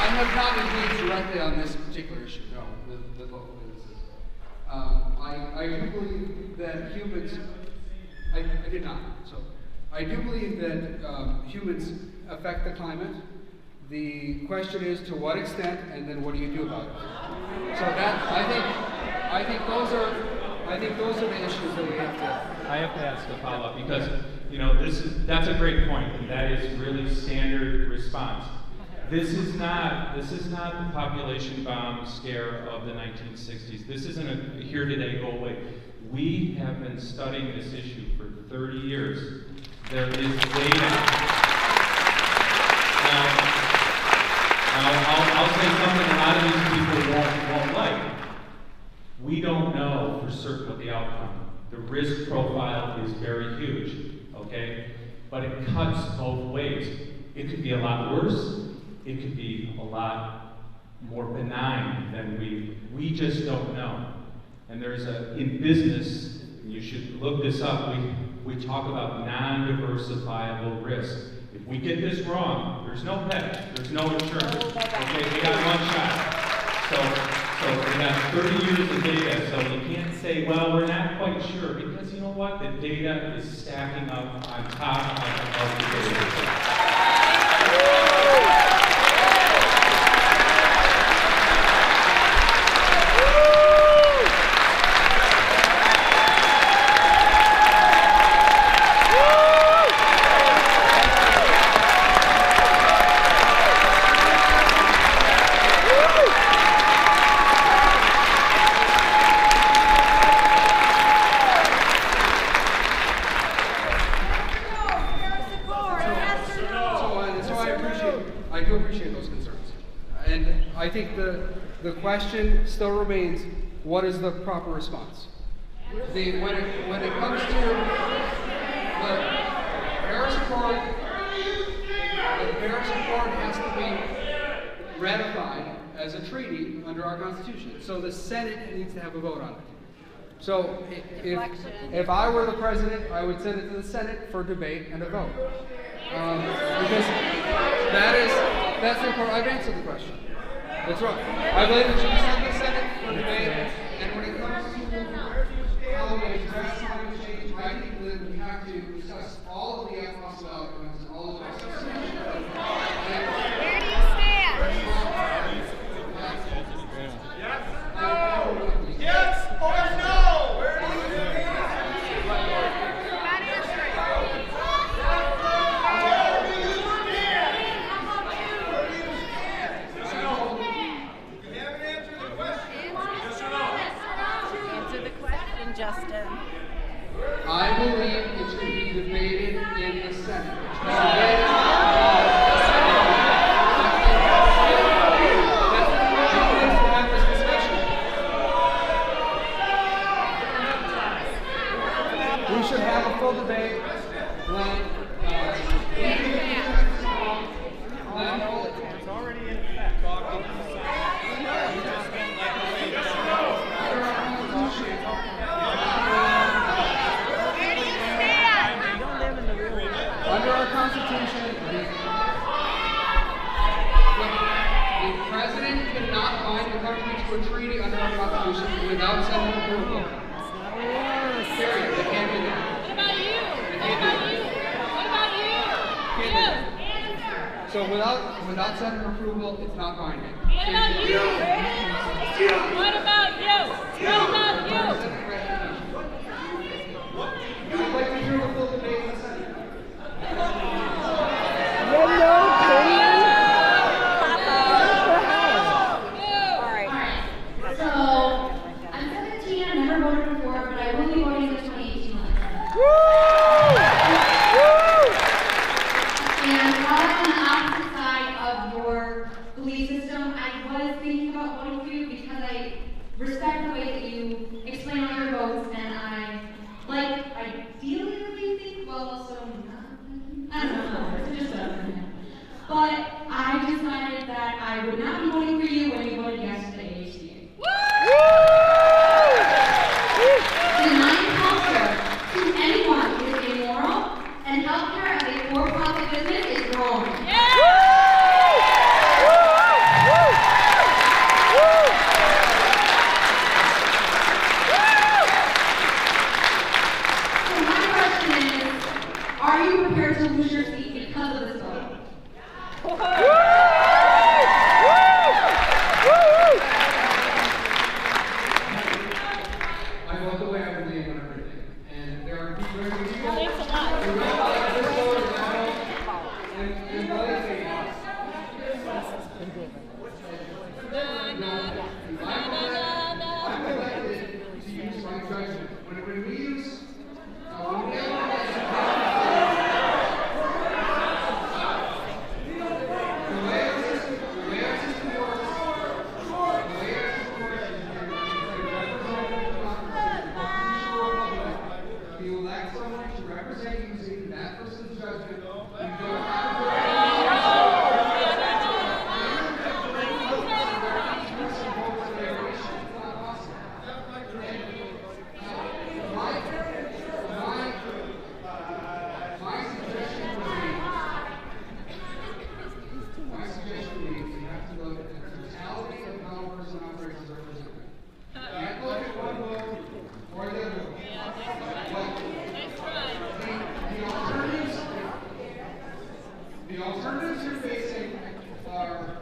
I have not engaged directly on this particular issue, no, with local businesses. I do believe that humans, I did not, so. I do believe that humans affect the climate. The question is to what extent, and then what do you do about it? So that, I think those are the issues that we have to.
I have to ask a follow-up because, that's a great point, and that is really standard response. This is not the population bomb scare of the 1960s. This isn't a here today, go away. We have been studying this issue for 30 years. There is data. Now I'll say something a lot of these people won't like. We don't know for certain what the outcome. The risk profile is very huge, okay? But it cuts both ways. It could be a lot worse. It could be a lot more benign than we just don't know. And there's in business, you should look this up, we talk about non-diversifiable risk. If we get this wrong, there's no hedge, there's no insurance. Okay, we got one shot. So we got 30 years of data, so you can't say, well, we're not quite sure, because you know what? The data is stacking up on top of the data.
I think the question still remains, what is the proper response? When it comes to the Paris Accord has to ratified as a treaty under our Constitution. So the Senate needs to have a vote on it. So if I were the president, I would send it to the Senate for debate and a vote. Because that's important. I've answered the question. That's right. I believe it should be sent to the Senate for debate. And when it comes to how we address climate change, I think that we have to discuss all of the possible outcomes and all of the
Where do you stand?
Yes or no? Where do you stand?
Not answering.
You haven't answered the question. Yes or no?
Answer the question, Justin.
I believe it should be debated in the Senate. We should have a full debate
It's already in effect.
Under our Constitution, the president cannot bind the country to a treaty under our Constitution without Senate approval. Period. They can't do that.
What about you?
They can't do that.
What about you?
Can't do that. So without Senate approval, it's not binding.
What about you? What about you? What about you?
I'd like to hear a full debate in the Senate.
So, I'm 17, I've never voted before, but I will be voting in the 2018 election. And while I'm on the opposite side of your belief system, I was thinking about voting for you because I respect the way that you explain all your votes, and I ideally really think, well, also not. I don't know, it's just but I decided that I would not be voting for you when you voted yes to the AHCA. Denying healthcare to anyone is immoral, and healthcare as a for-profit business is wrong. So my question is, are you prepared to lose your seat because of this vote?
I vote the way I believe on everything. And there are people who
Thanks a lot.
I'm elected to use my judgment. When we use The alternatives you're facing are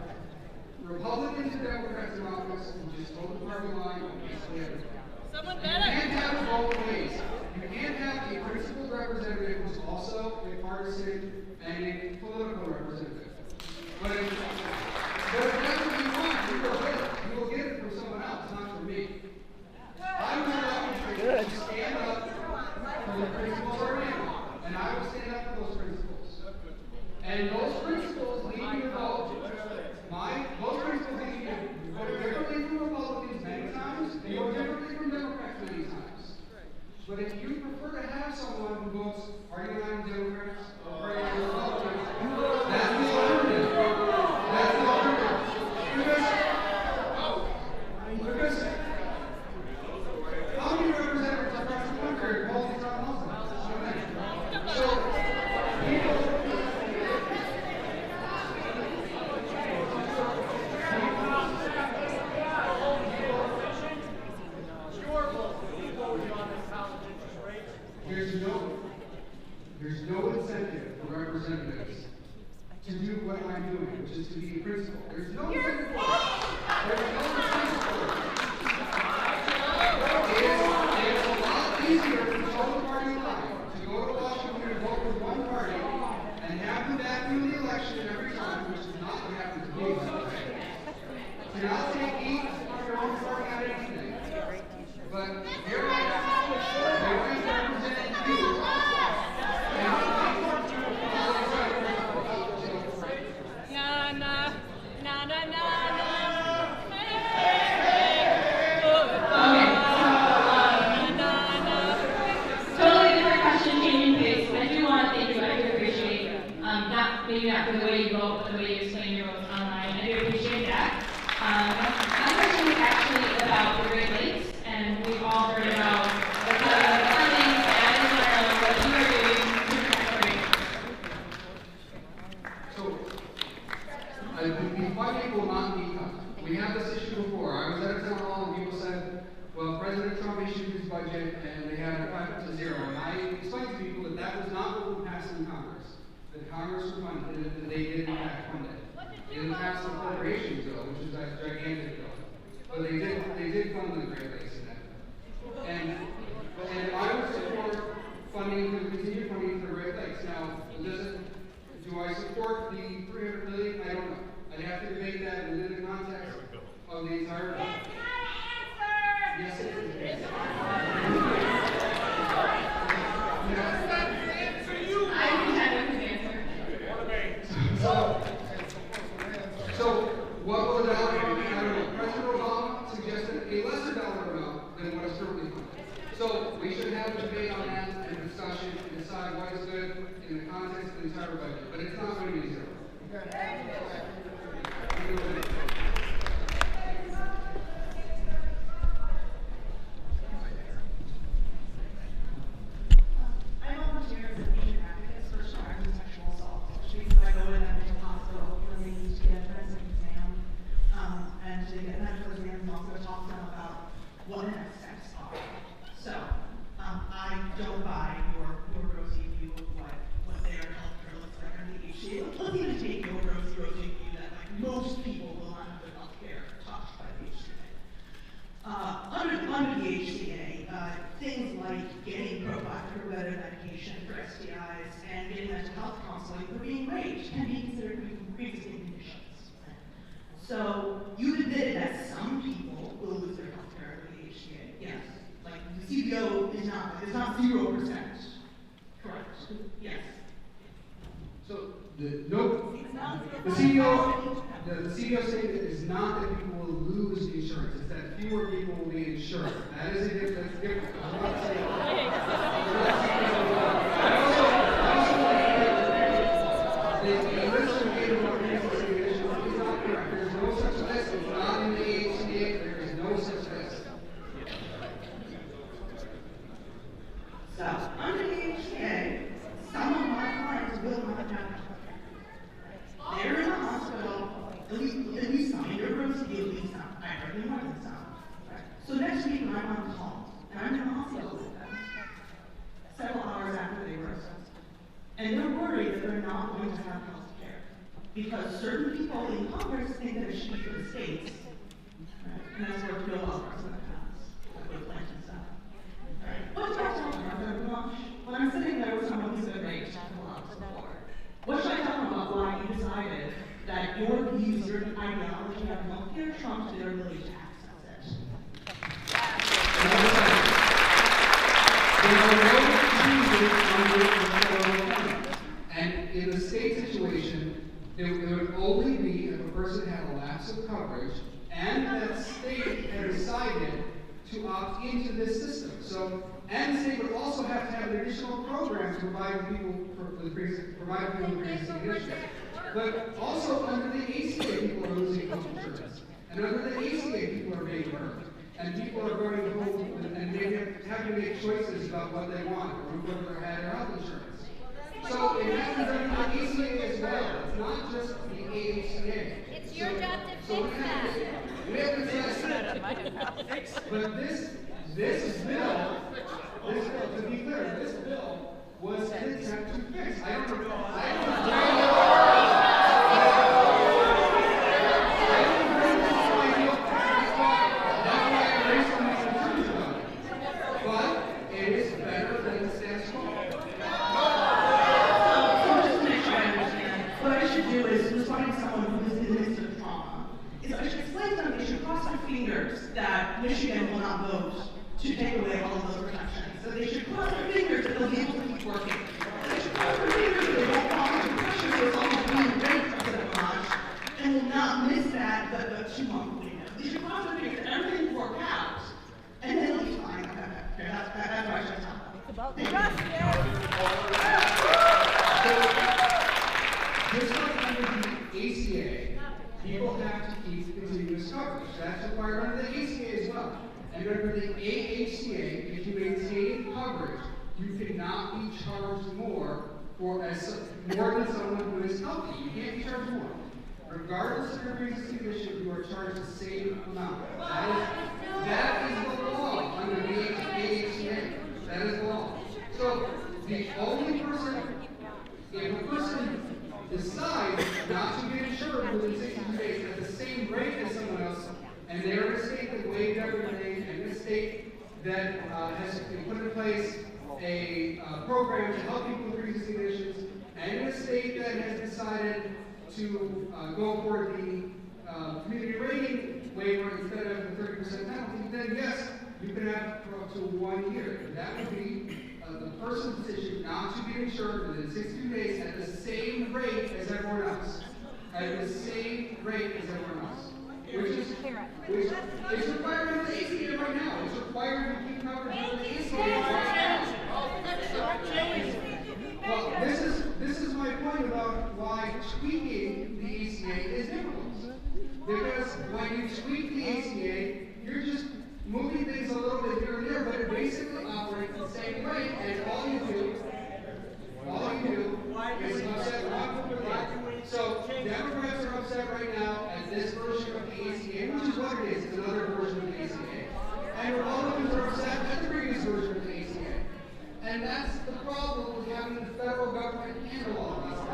Republicans and Democrats in office who just hold the party line on basically everything.
Someone
You
better.
can't have it both ways. You can't have a principled representative who's also a partisan and a political representative. But if that's what you want, you will get it. You will get it from someone else, not from me. I was elected to stand up for the principles of our and I will stand up for those principles. And those principles lead me to vote. Those principles lead me to vote differently from Republicans many times, and vote differently from Democrats many times. But if you prefer to have someone who votes party line Democrats or party line Republicans, that's the alternative. That's the alternative. budget and they had it cut to zero. And I explained to people that that was not what we passed in Congress. That Congress funded it, and they did in fact fund it. They didn't pass the appropriations bill, which is a gigantic bill. But they did fund the Great Lakes in that bill. And I would support funding for the continued funding for the Great Lakes. Now, do I support the $300 million? I don't know. I'd have to debate that within the context of the entire bill. Yes, it is. So, what will the dollar amount? I don't know. President Obama suggested a lesser dollar amount than what is currently funded. So, we should have a debate on that and a discussion and decide what is good in the context of the entire budget. But it's not going to be zero.
I volunteer as a patient advocate for crimes and sexual assault. Because I go in and to the hospital when they need to get a forensic exam, and to get medical exams, and also talk to them about what the next steps are. So, I don't buy your rosy view of what their healthcare looks like under the HCA. Let's even take your rosy view that like most people will not have their healthcare touched by the HCA. Under the HCA, things like getting prophylactic medication for STIs and getting mental health counseling for being raped can be considered pre-existing conditions. So you've admitted that some people will lose their healthcare under the HCA. Yes. Like the CBO is not 0%. Correct. Yes.
So the CBO statement is not that people will lose the insurance, it's that fewer people will be insured. That is that's different. I'm not saying the list of data is not correct. There's no such list. It's not in the HCA. There is no such list.
So, under the HCA, some of my clients will not have health care. They're in the hospital, at least some, in your rooms, at least some. I recommend more than some. Right? So next week when I'm on call, and I'm in the hospital with them, several hours after they were assessed, and they're worried that they're not going to have health care because certain people in Congress think that it should be for the states. Right? And that's where Bill Walker's in the past, with Clinton stuff. What should I tell them after lunch? When I'm sitting there with someone who's a great support, what should I tell them about why you decided that your views, your ideology of healthcare trumps their ability to access it?
There are no changes under the federal government. And in the state situation, there would only be if a person had a lapse of coverage and that state had decided to opt into this system. So, and the state would also have to have an additional program to provide people with pre-existing conditions. But also under the ACA, people are losing health insurance. And under the ACA, people are being hurt. And people are going home and they have to make choices about what they want or whether they had their health insurance. So it happens under the ACA as well. It's not just the AHCA.
It's your job to fix that.
We have to test. But this bill, to be clear, this bill was an attempt to fix. I don't know. But it is better than the status quo.
So just to make sure I understand, what I should do is responding to someone who is in the midst of trauma, is I should explain to them they should cross their fingers that Michigan will not vote to take away all of those protections. So they should cross their fingers that they'll be able to keep working. They should cross their fingers that they won't fall into pressure so it's all being raped President Amash and will not miss that the 2-month window. They should cross their fingers that everything will work out and then it'll be fine. Okay, that's what I should tell them. It's about trust.
Just like under the ACA, people have to keep continuous coverage. That's required under the ACA as well. And under the AHCA, if you maintain coverage, you cannot be charged more than someone who is healthy. You can't be charged more. Regardless of your pre-existing condition, you are charged the same amount. That is the law under the AHCA. that has put in place a program to help people with pre-existing conditions, and in a state that has decided to go for the community rating waiver instead of the 30% penalty, then yes, you can have for up to 1 year. And that would be the person's decision not to be insured within 60 days at the same rate as everyone else. At the same rate as everyone else. Which is required under the ACA right now. It's required to keep coverage under the ACA right now. Well, this is my point about why tweaking the ACA is difficult. Because when you tweak the ACA, you're just moving things a little bit here and there, but it basically operates the same way, and all you do is upset one group. So Democrats are upset right now at this version of the ACA, which is what it is. It's another version of the ACA. And Republicans are upset at the previous version of the ACA. And that's the problem with having the federal government handle all these things.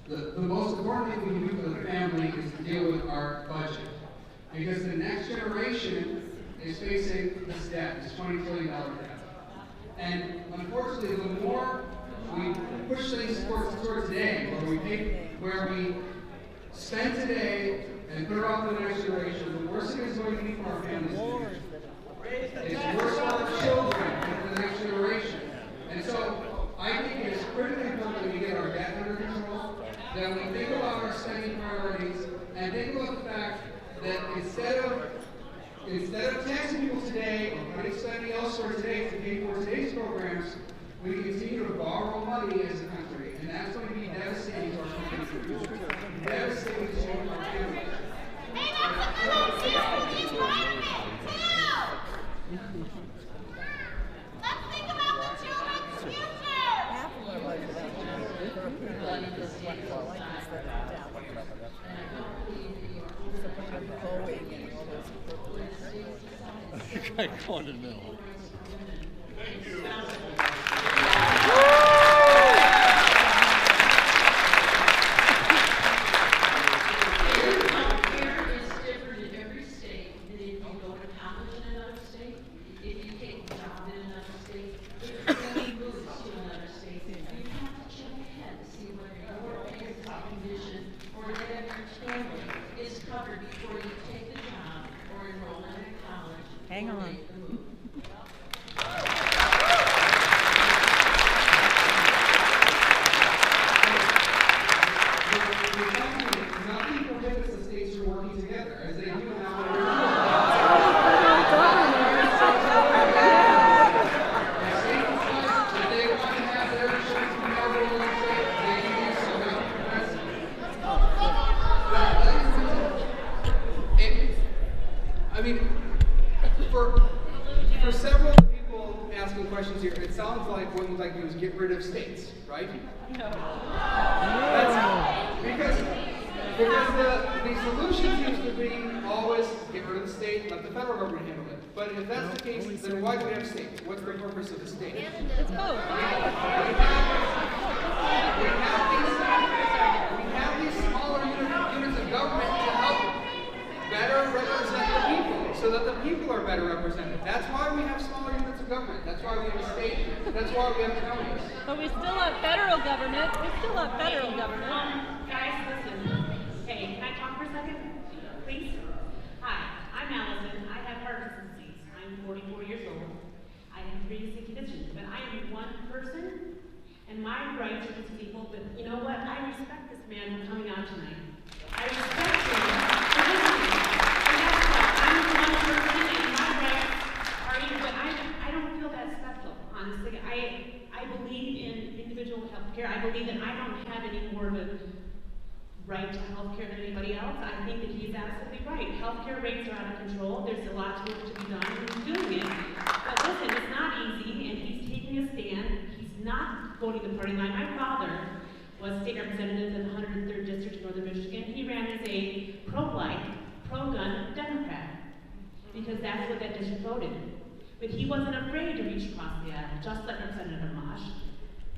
The most important thing we can do for the family is to deal with our budget. Because the next generation is facing this debt, this $20 trillion debt. And unfortunately, the more we push things towards today, where we spend today and put it off to the next generation, the worse it is going to be for our families. It's worse for our children and for the next generation. And so I think it is critically important that we get our debt under control, that we think about our spending priorities, and think about the fact that instead of taxing people today or putting spending elsewhere today to pay for today's programs, we continue to borrow money as a country, and that's going to be devastating to our country. Devastating to our families.
Let's think about the children's future!
I go in the middle.
Thank you.
Hang on.
Nothing prohibits the states from working together, as they do now. If they want to have their insurance be covered in the state, they can do so. I mean, for several people asking questions here, it sounds like what you'd like to do is get rid of states, right? No. Because the solution seems to be always get rid of the state, let the federal government handle it. But if that's the case, then why do we have states? What's the purpose of the state?
It's both.
We have these smaller units of government to help better represent the people, so that the people are better represented. That's why we have smaller units of government. That's why we have a state. That's why we have counties.
But we still have federal government.
Guys, listen. Hey, can I talk for a second? Please? Hi, I'm Allison. I have Parkinson's disease. I'm 44 years old. I have pre-existing conditions, but I am one person, and my rights are just equal. But you know what? I respect this man for coming out tonight. I respect him for listening. And that's why I'm one person, and my rights are equal. But I don't feel that special, honestly. I believe in individual health care. I believe that I don't have any more of a healthcare rates are out of control. There's a lot of work to be done, and he's doing it. But listen, it's not easy, and he's taking a stand. He's not voting the party line. My father was state representative in the 103rd District of Northern Michigan. He ran as a pro-life, pro-gun Democrat, because that's what that district voted. But he wasn't afraid to reach across the aisle, just like Representative Amash.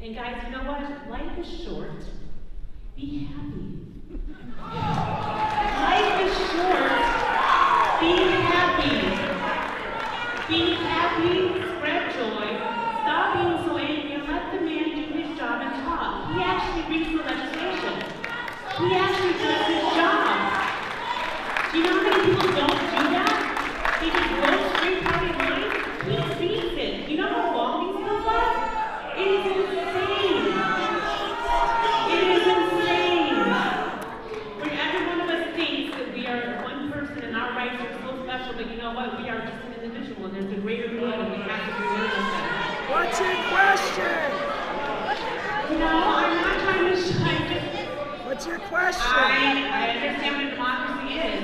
And guys, you know what? Life is short. Be happy. Life is short. Be happy. Be happy, spread joy, stop being so angry, and let the man do his job and talk. He actually reads the legislation. He actually does his job. Do you know how many people don't do that? They just vote straight party line. He reads it. You know how long these bills are? It is insane. It is insane. Where every one of us thinks that we are one person and our rights are so special, but you know what? We are just an individual, and there's a greater good, and we have to remember that.
What's your question?
No, I'm not trying to shine.
What's your question?
I understand what democracy is.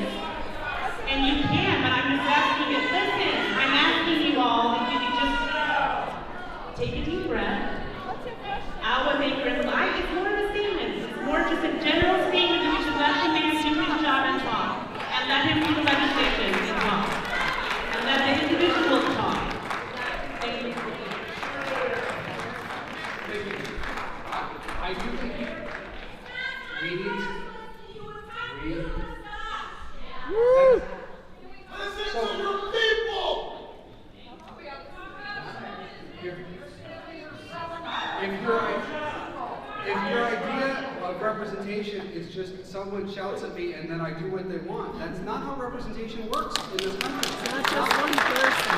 And you can, but I'm just asking you, listen, I'm asking you all if you could just take a deep breath. Out with a breath. It's more of a statement. It's more just a general statement that we should let the man do his job and talk. And let him do the legislation and talk. And let the individuals talk. Thank you.
I do think we need to.
Woo! Listen to your people!
If your idea of representation is just someone shouts at me and then I do what they want, that's not how representation works in this country.
It's not just one person.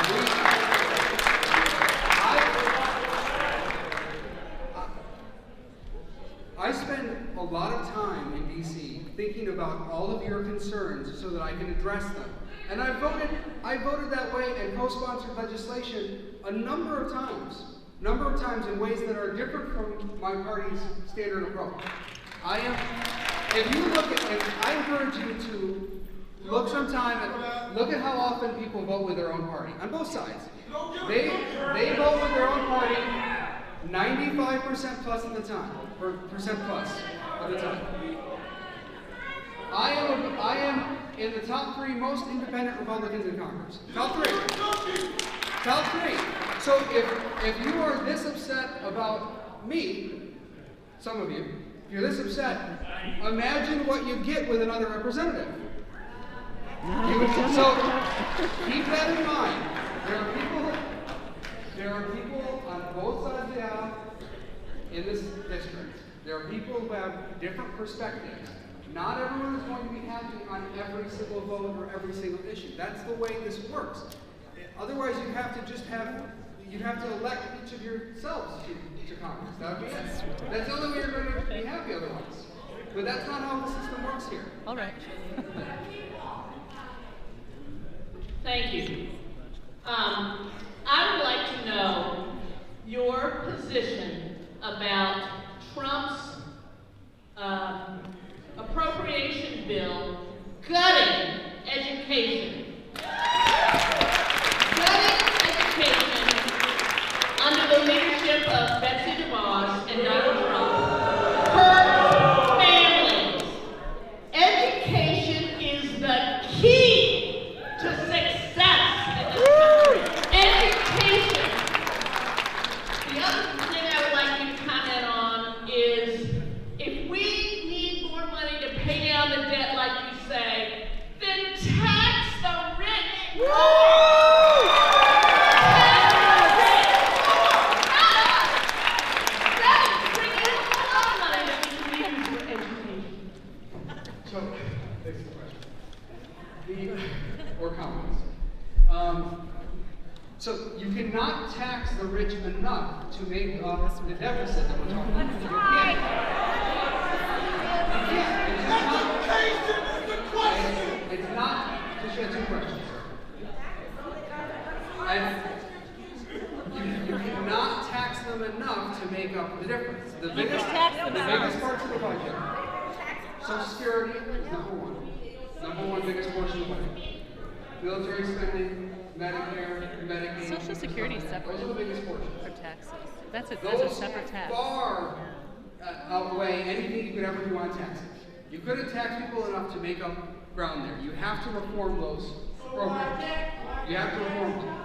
I spend a lot of time in DC thinking about all of your concerns so that I can address them. And I voted that way and co-sponsored legislation a number of times in ways that are different from my party's standard approach. I encourage you to look sometime and look at how often people vote with their own party, on both sides. They vote with their own party 95% plus of the time, or percent plus of the time. I am in the top 3 most independent Republicans in Congress. Top 3. Top 3. So if you are this upset about me, some of you, if you're this upset, imagine what you'd get with another representative. So keep that in mind. There are people on both sides of the aisle in this district. There are people who have different perspectives. Not everyone is going to be happy on every single vote or every single issue. That's the way this works. Otherwise, you'd have to elect each of yourselves to Congress. That would be it. That's the only way you're going to be happy otherwise. But that's not how the system works here.
All right.
Thank you. I would like to know your position about Trump's appropriation bill gutting education. Gutting education under the leadership of Betsy DeVos and Donald Trump. For families, education is the key to success in this country. Education. The other thing I would like you to comment on is if we need more money to pay down the debt like you say, then tax the rich.
So, thanks for the question. Or comments. So you cannot tax the rich enough to make up the deficit that we're talking about. You can't.
Education is the question!
It's not, just you had 2 questions, you cannot tax them enough to make up the difference. The biggest parts of the budget, Social Security is number one biggest portion of the budget. military spending, Medicare, Medicaid.
Social Security is separate.
Those are the biggest portions.
For taxes. That's a
Those
separate tax.
far outweigh anything you could ever do on taxes. You couldn't tax people enough to make up ground there. You have to reform those programs. You have to reform them.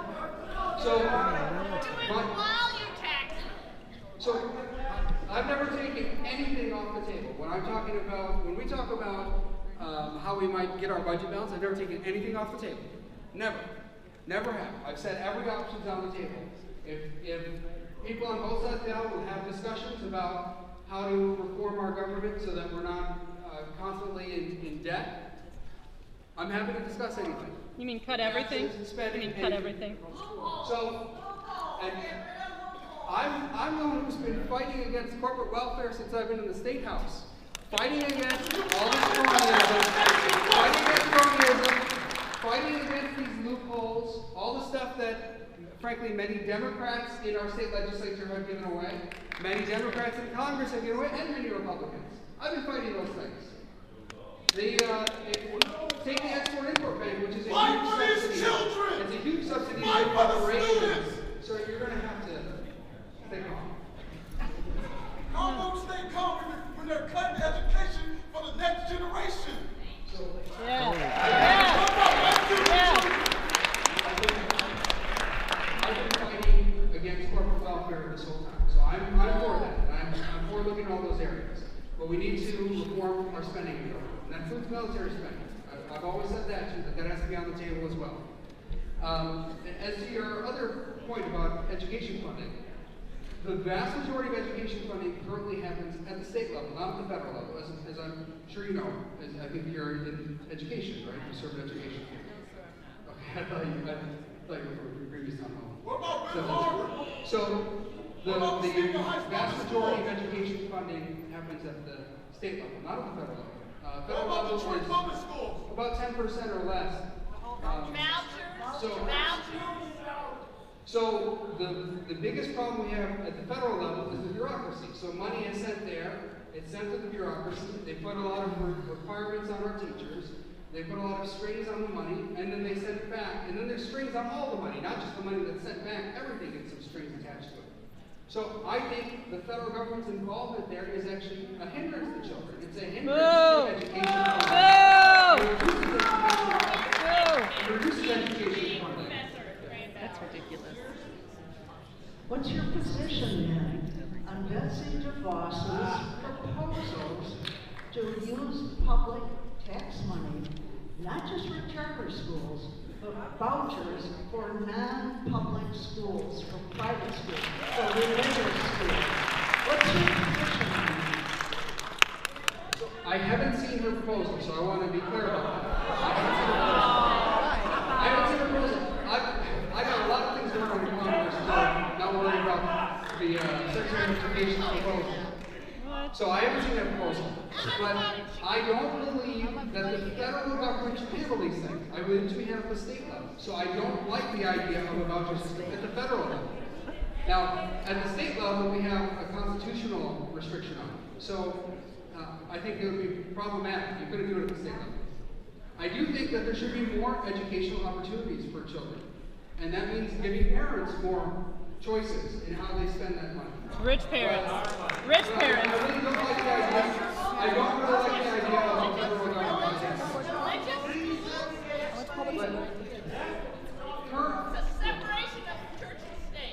So I've never taken anything off the table. When we talk about how we might get our budget balanced, I've never taken anything off the table. Never. Never have. I've said every option's on the table. If people on both sides of the aisle will have discussions about how to reform our government so that we're not constantly in debt, I'm happy to discuss anything.
You mean cut everything?
Spending,
you mean cut everything?
So, and I'm the one who's been fighting against corporate welfare since I've been in the State House. Fighting against all this cronyism, fighting against these loopholes, all the stuff that, frankly, many Democrats in our state legislature have given away, many Democrats in Congress have given away, and many Republicans. I've been fighting those things. Take the Export-Import Bank, which is a huge subsidy. It's a huge subsidy to corporations. So you're going to have to think on.
How much they come when they're cutting education for the next generation?
I've been fighting against corporate welfare this whole time. So I'm for that. I'm for looking at all those areas. But we need to reform our spending control. And that includes military spending. I've always said that too, that has to be on the table as well. As to your other point about education funding, the vast majority of education funding currently happens at the state level, not at the federal level, as I'm sure you know. I think you're in education, right? You serve in education. Okay, I thought you were from your previous town hall.
What about Harvard?
So the vast majority of education funding happens at the state level, not at the federal level. Federal level is about 10% or less. So the biggest problem we have at the federal level is the bureaucracy. So money is sent there, it's sent to the bureaucracy, they put a lot of requirements on our teachers, they put a lot of strings on the money, and then they send it back. And then there's strings on all the money, not just the money that's sent back, everything gets some strings attached to it. So I think the federal government's involvement there is actually a hindrance to children. It's a hindrance to education. It reduces education funding.
That's ridiculous.
What's your position then on Betsy DeVos's proposals to use public tax money, not just for charter schools, but vouchers for non-public schools, for private schools, for religious schools? What's your position on that?
I haven't seen her proposal, so I want to be clear about that. I haven't seen her proposal. I got a lot of things going on in Congress, so I'm not worried about the Secretary of Education's proposal. So I haven't seen that proposal. But I don't believe that the federal government should handle these things. I believe it should be handled at the state level. So I don't like the idea of a voucher system at the federal level. Now, at the state level, we have a constitutional restriction on it. So I think it would be problematic. You couldn't do it at the state level. I do think that there should be more educational opportunities for children. And that means giving parents more choices in how they spend that money.
Rich parents. Rich parents.
I really don't like the idea. I don't really like the idea of the federal government.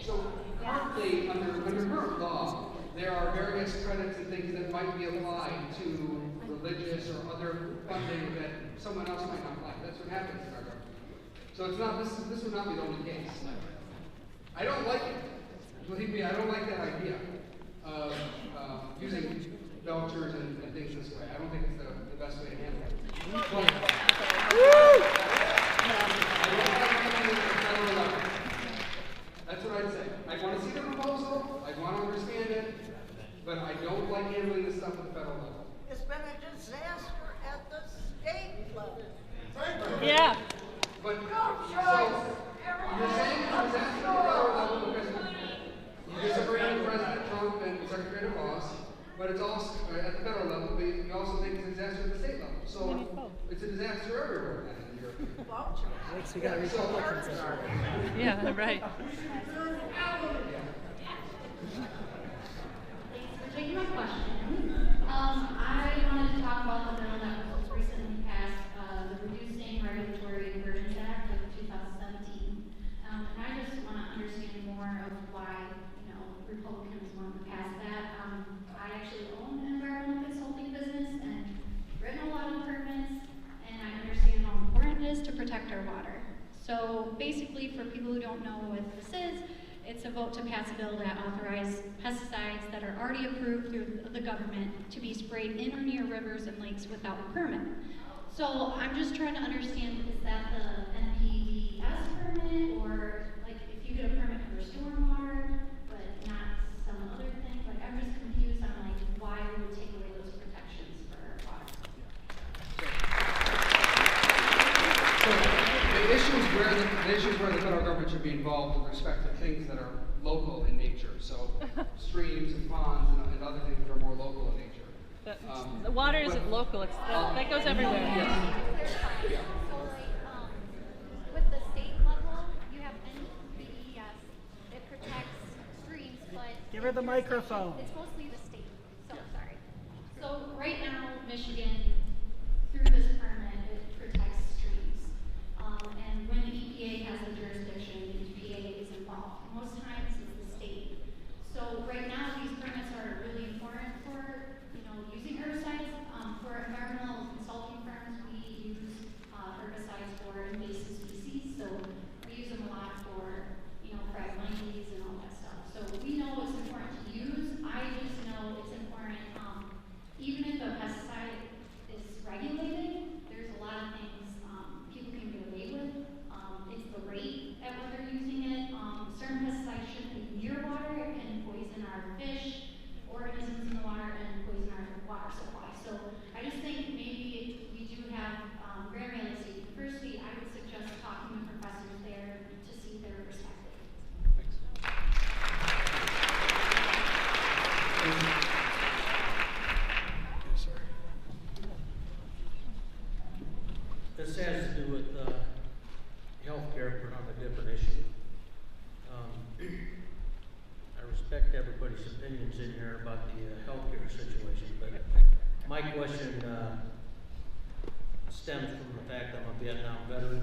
So currently, under current law, there are various credits and things that might be applied to religious or other funding that someone else might not like. That's what happens in our government. So it's not this would not be the only case. I don't like it. Believe me, I don't like that idea of using vouchers and things this way. I don't think it's the best way to handle it. That's what I'd say. I want to see the proposal, I want to understand it, but I don't like handling this stuff at the federal level.
It's been a disaster at the state level.
Yeah.
But so you're saying it's a disaster at the federal level because you disagree with President Trump and Secretary DeVos, but it's also at the federal level, but you also think it's a disaster at the state level. So it's a disaster everywhere then, in your opinion.
vouchers.
Next we got Republicans in our.
Yeah, right.
Thanks for taking my question. I wanted to talk about the bill that was recently passed, the Reducing Regulatory Burdens Act of 2017. And I just want to understand more of why, Republicans want to pass that. I actually own an environmental consulting business and written a lot of permits, and I understand how important it is to protect our water. So basically, for people who don't know what this is, it's a vote to pass a bill that authorizes pesticides that are already approved through the government to be sprayed in or near rivers and lakes without a permit. So I'm just trying to understand, is that the NPDES permit, or like if you get a permit for stormwater, but not some other thing? Like I'm just confused on like why we would take away those protections for our water.
The issues where the federal government should be involved with respect to things that are local in nature, so streams and ponds and other things that are more local in nature.
The water isn't local, that goes everywhere.
Yes. Yeah.
With the state level, you have NPDES. It protects streams, but
Give her the microphone.
it's mostly the state. So sorry.
So right now, Michigan, through this permit, it protects streams. And when the EPA has a jurisdiction, the EPA is involved. Most times it's the state. So right now, these permits are really important for, using herbicides. For environmental consulting firms, we use herbicides for invasive species. So we use them a lot for, fragmites and all that stuff. So we know it's important to use. I just know it's important, even if a pesticide is regulated, there's a lot of things people can get away with. It's the rate at what they're using it. Certain pesticides shouldn't be near water. It can poison our fish, organisms in the water, and poison our water supply. So I just think maybe we do have Grand Valley State University. I would suggest talking to professors there to see their perspective.
This has to do with healthcare, but on a different issue. I respect everybody's opinions in here about the healthcare situation, but my question stems from the fact that I'm a Vietnam veteran.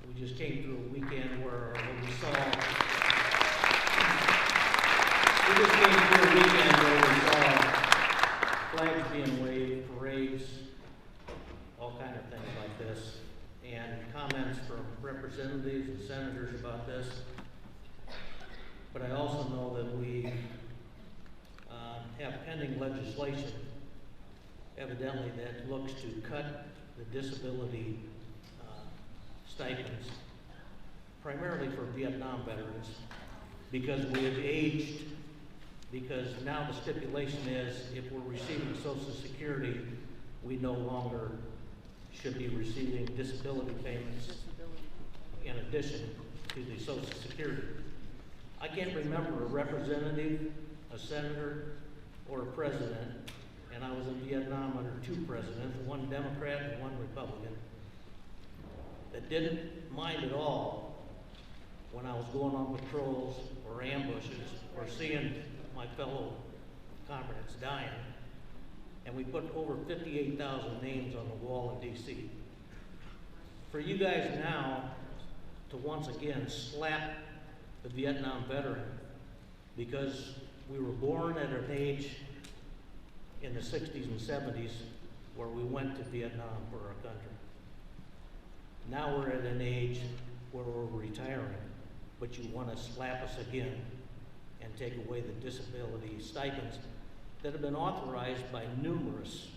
We just came through a weekend where we saw flags being waved, parades, all kind of things like this, and comments from representatives and senators about this. But I also know that we have pending legislation, evidently, that looks to cut the disability stipends, primarily for Vietnam veterans, because we have aged, because now the stipulation is if we're receiving Social Security, we no longer should be receiving disability payments in addition to the Social Security. I can't remember a representative, a senator, or a president, and I was in Vietnam under two presidents, one Democrat and one Republican, that didn't mind at all when I was going on patrols or ambushes or seeing my fellow comrades dying. And we put over 58,000 names on the wall in DC. For you guys now to once again slap the Vietnam veteran because we were born at an age in the 60s and 70s where we went to Vietnam for our country. Now we're at an age where we're retiring, but you want to slap us again and take away the disability stipends that have been authorized by numerous,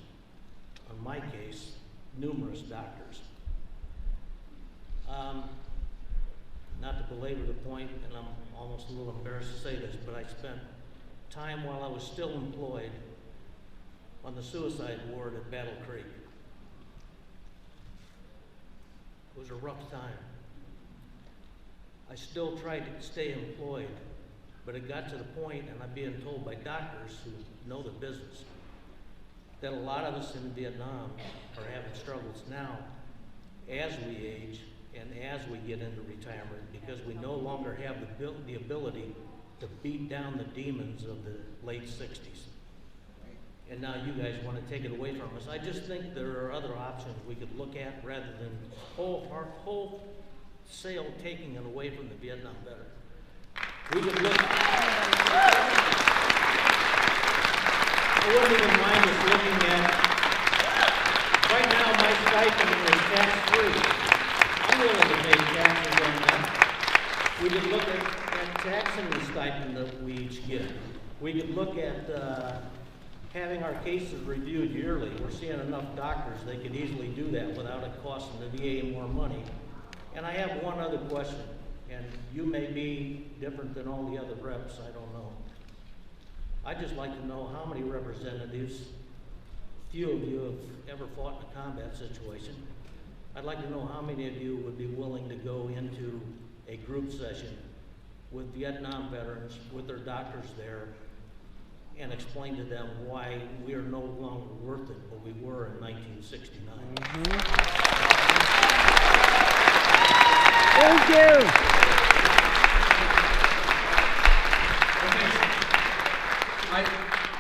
in my case, numerous doctors. Not to belabor the point, and I'm almost a little embarrassed to say this, but I spent time while I was still employed on the suicide ward at Battle Creek. It was a rough time. I still tried to stay employed, but it got to the point, and I'm being told by doctors who know the business, that a lot of us in Vietnam are having struggles now as we age we get into retirement, because we no longer have the ability to beat down the demons of the late 60s. And now you guys want to take it away from us. I just think there are other options we could look at rather than wholesale taking it away from the Vietnam veteran. We could look. I wouldn't even mind us looking at. Right now, my stipend is tax-free. I'm willing to pay taxes on that. We could look at taxing the stipend that we each get. We could look at having our cases reviewed yearly. We're seeing enough doctors, they could easily do that without it costing the VA more money. And I have one other question, and you may be different than all the other reps, I don't know. I'd just like to know how many representatives, few of you have ever fought in a combat situation. I'd like to know how many of you would be willing to go into a group session with Vietnam veterans, with their doctors there, and explain to them why we are no longer worth it, but we were in 1969.
Thank you.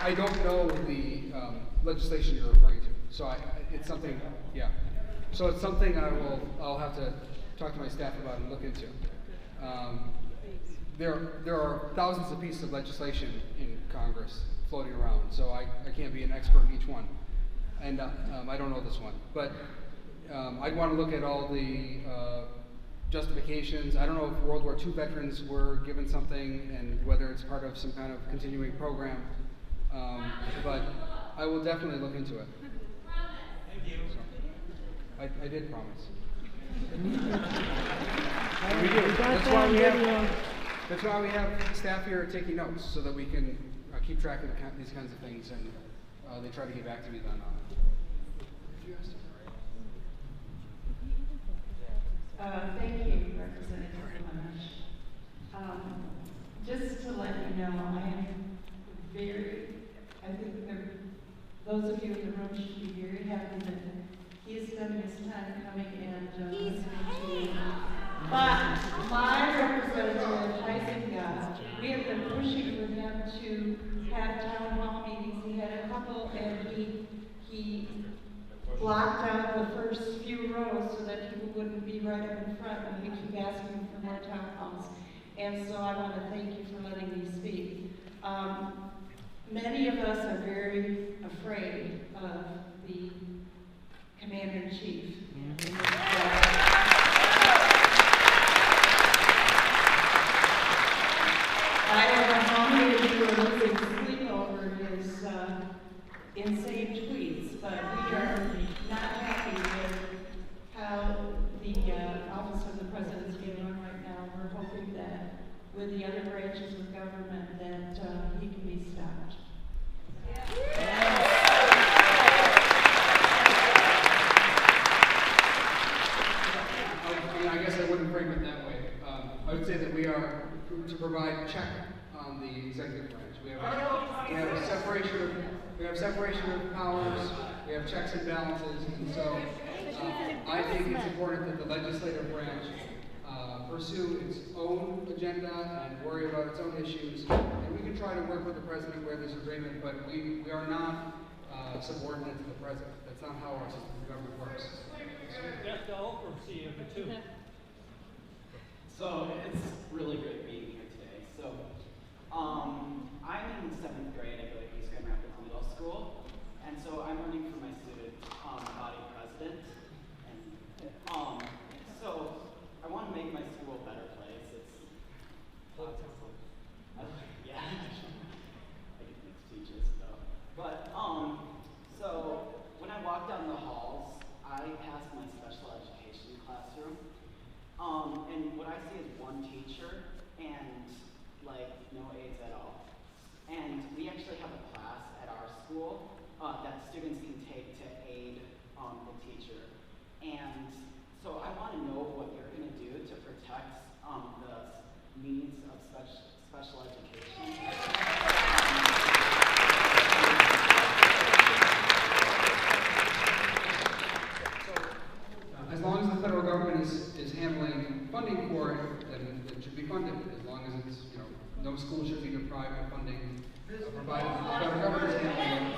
I don't know the legislation you're referring to, so it's something. Yeah. So it's something I'll have to talk to my staff about and look into. There are thousands of pieces of legislation in Congress floating around, so I can't be an expert in each one, and I don't know this one. But I'd want to look at all the justifications. I don't know if World War II veterans were given something and whether it's part of some kind of continuing program, but I will definitely look into it.
Thank you.
So, I did promise.
We do.
That's why we have staff here taking notes, so that we can keep track of these kinds of things, and they try to get back to me then on it.
Thank you, Representative Amash. Just to let you know, I think those of you in the room should be very happy that he is spending his time coming and listening to you. But my representative, Heisinga, we have been pushing for him to have town hall meetings. He had a couple, and he blocked out the first few rows so that people wouldn't be right up in front, and we keep asking for more town halls. And so I want to thank you for letting me speak. Many of us are very afraid of the Commander-in-Chief. I don't know how many of you are losing sleep over his insane tweets, but we are not happy with how the Office of the President is getting on right now. We're hoping that with the other branches of government that he can be stopped.
I guess I wouldn't frame it that way. I would say that we are to provide check on the executive branch. We have separation of powers. We have checks and balances, and so I think it's important that the legislative branch pursue its own agenda and worry about its own issues. And we can try to work with the president where there's agreement, but we are not subordinate to the president. That's not how our system of government works.
That's the Oprah CEO too.
So it's really great being here today. So I'm in 7th grade. I go to East Grand Rapids Middle School, and so I'm running for my student body president. And so I want to make my school a better place. It's yeah, I get mixed teachers though. But so when I walk down the halls, I pass my special education classroom. And what I see is one teacher and like no aides at all. And we actually have a class at our school that students can take to aid the teacher. And so I want to know what you're going to do to protect the needs of special education.
As long as the federal government is handling funding for it, then it should be funded, as long as it's, you know, no school should be deprived of funding provided the federal government's handling it.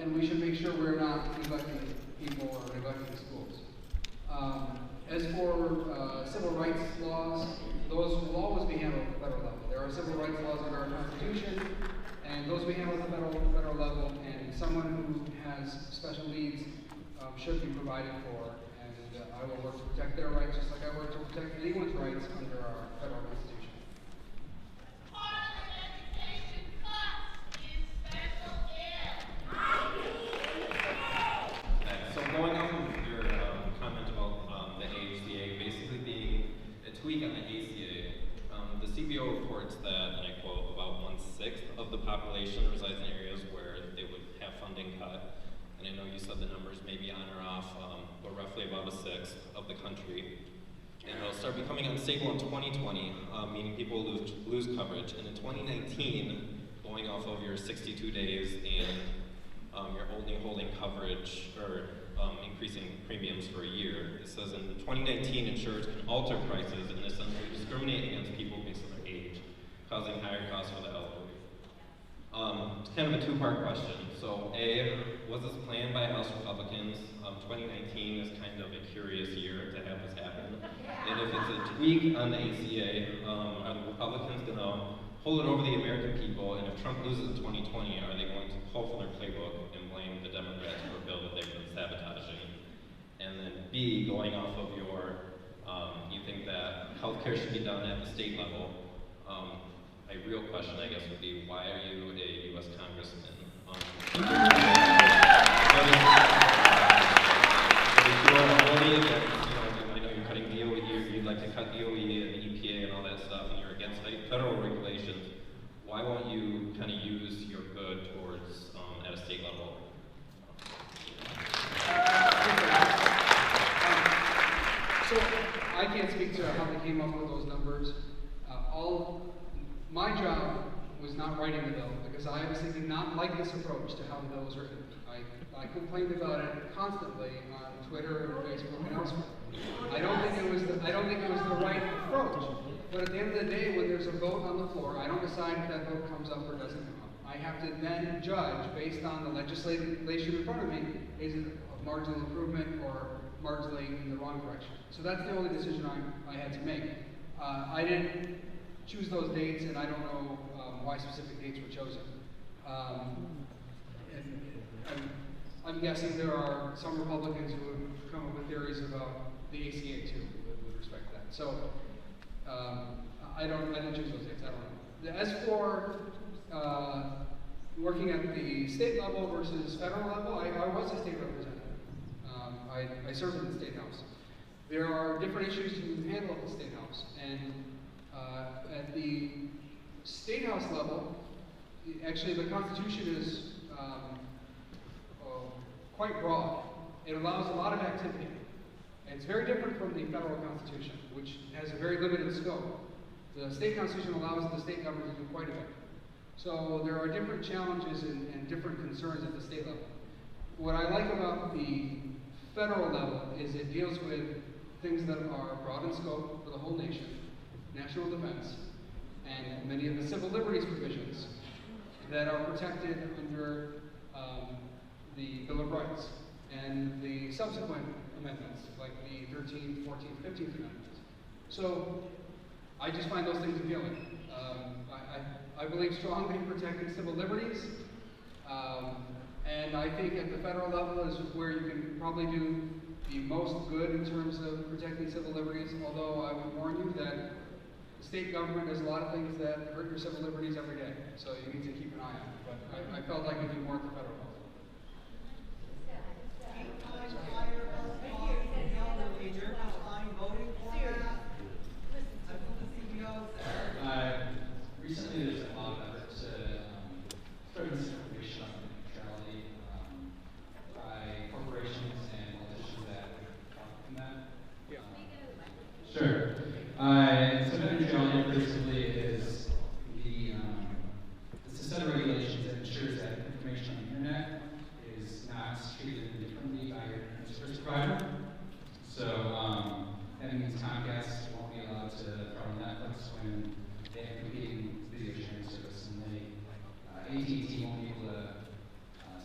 And we should make sure we're not neglecting people or neglecting schools. As for civil rights laws, those will always be handled at the federal level. There are civil rights laws in our Constitution, and those we handle at the federal level, and someone who has special needs should be provided for, and I will work to protect their rights just like I work to protect anyone's rights under our federal Constitution.
So going off of your comment about the AHCA basically being a tweak on the ACA, the CBO reports that, and I quote, about 1/6 of the population resides in areas where they would have funding cut. And I know you said the numbers may be on or off, but roughly about 1/6 of the country. And it'll start becoming unstable in 2020, meaning people lose coverage. And in 2019, going off of your 62 days and you're only holding coverage or increasing premiums for a year, it says in 2019, insurers can alter prices and essentially discriminate against people based on their age, causing higher costs for the elderly. It's kind of a two-part question. So A, was this planned by House Republicans? 2019 is kind of a curious year to have this happen. And if it's a tweak on the ACA, are the Republicans going to hold it over the American people? And if Trump loses in 2020, are they going to pull from their playbook and blame the Democrats for a bill that they've been sabotaging? And then B, going off of your, you think that healthcare should be done at the state level. A real question, I guess, would be, why are you a U.S. Congressman? I know you're cutting DOE, you'd like to cut DOE and the EPA and all that stuff, and you're against federal regulations. Why won't you kind of use your good towards at a state level?
So I can't speak to how they came up with those numbers. My job was not writing the bill because I obviously did not like this approach to how the bill was written. I complained about it constantly on Twitter and Facebook and elsewhere. I don't think it was the right approach. But at the end of the day, when there's a vote on the floor, I don't decide if that vote comes up or doesn't come up. I have to then judge based on the legislation in front of me, is it a marginal improvement or marginally in the wrong direction. So that's the only decision I had to make. I didn't choose those dates, and I don't know why specific dates were chosen. I'm guessing there are some Republicans who have come up with theories about the ACA too, with respect to that. So I didn't choose those dates. I don't know. As for working at the state level versus federal level, I was a state representative. I served in the State House. There are different issues to handle at the State House, and at the State House level, actually the Constitution is quite broad. It allows a lot of activity. And it's very different from the federal Constitution, which has a very limited scope. The state Constitution allows the state government to do quite a bit. So there are different challenges and different concerns at the state level. What I like about the federal level is it deals with things that are broad in scope for the whole nation, national defense, and many of the civil liberties provisions that are protected under the Bill of Rights and the subsequent amendments, like the 13th, 14th, 15th amendments. So I just find those things appealing. I believe strongly in protecting civil liberties, and I think at the federal level is where you can probably do the most good in terms of protecting civil liberties, although I would warn you that the state government does a lot of things that hurt your civil liberties every day, so you need to keep an eye on it. But I felt like I could do more at the federal level.
Recently, there's a lot of effort to spread misinformation on neutrality by corporations and politicians that profit from that. Sure. So net neutrality basically is it's a set of regulations that ensures that information on the internet is not treated differently by your internet service provider. So that means Comcast won't be allowed to throw Netflix when they have competing video sharing service, and they AT&T won't be able to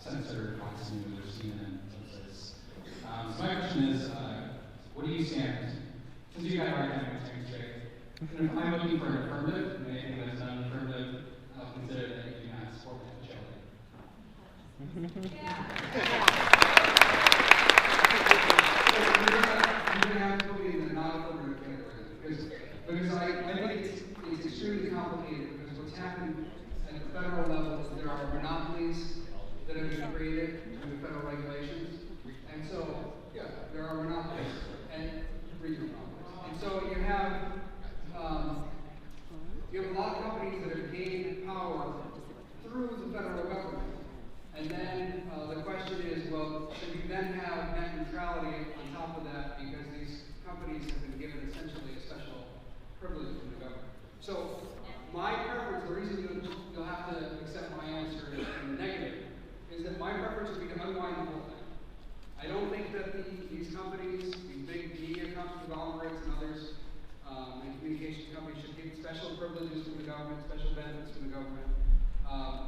censor Fox News or CNN. So my question is, what do you stand? Since you got our academic experience straight, if I'm looking for an affirmative, and anything that's not an affirmative, I'll consider that you do not support homosexuality. You're going to have to put me in the non-affirmative category because I think it's extremely complicated because what's happened at the federal level is there are monopolies that have been created through the federal regulations, and so there are monopolies and regional monopolies, and so you have a lot of companies that have gained power through the federal government. And then the question is, well, should you then have net neutrality on top of that because these companies have been given essentially a special privilege from the government? So my preference, the reason you'll have to accept my answer in the negative, is that my preference would be to unwind the whole thing. I don't think that these companies, these big media conglomerates and others, and communication companies should get special privileges from the government, special benefits from the government.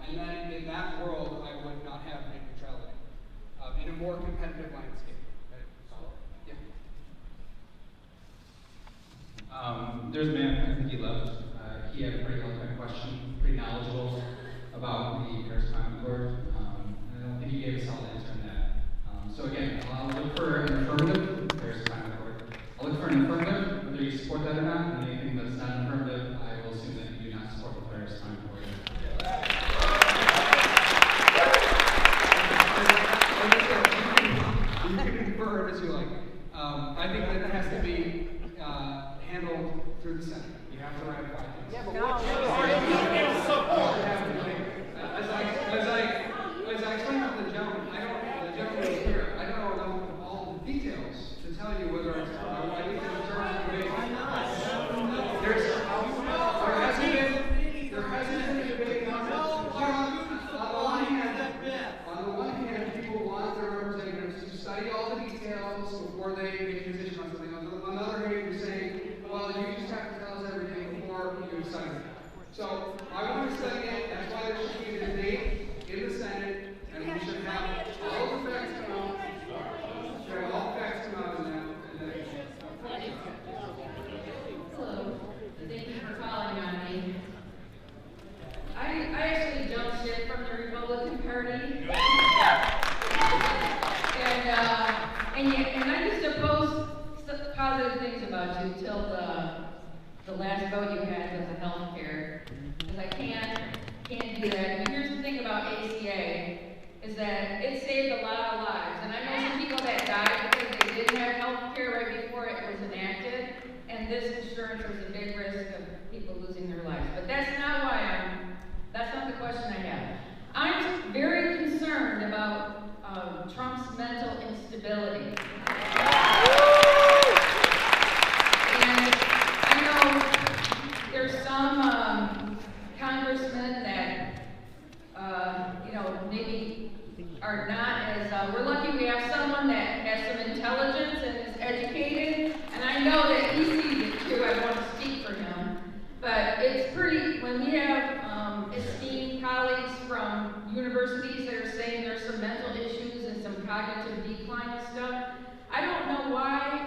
And then in that world, I would not have net neutrality in a more competitive landscape. Yeah. There's a man, I think he left. He had a pretty eloquent question, pretty knowledgeable about the Paris Climate Accord. I don't think he gave a solid answer on that. So again, I'll look for an affirmative, Paris Climate Accord. I'll look for an affirmative, whether you support that or not, and anything that's not an affirmative, I will assume that you do not support the Paris Climate Accord. You can infer it as you like. I think that has to be handled through the Senate. You have to ratify things. Yeah, but as I explained to the gentleman, the gentleman is here. I don't know all the details to tell you whether it's I think in terms of debate. There hasn't been a debate on the one hand, people want their representatives to study all the details before they make a decision on something. On the other hand, you're saying, well, you just have to tell us everything before you decide it. So I want to study it. That's why there should be a debate in the Senate, and we should have all the facts come out. All the facts come out in that.
Hello. Thank you for calling on me. I actually don't sit from the Republican Party. And I used to post positive things about you till the last vote you had was the health care. Because I can't do that. And here's the thing about ACA, is that it saved a lot of lives. And I know some people that died because they didn't have health care right before it was enacted. And this insurance was a big risk of people losing their lives. But that's not that's not the question I have. I'm very concerned about Trump's mental instability. And I know there's some congressmen that, maybe are not as, we're lucky we have someone that has some intelligence and is educated, and I know that he sees it too. I don't want to speak for him, but it's pretty, when we have esteemed colleagues from universities that are saying there's some mental issues and some cognitive decline and stuff, I don't know why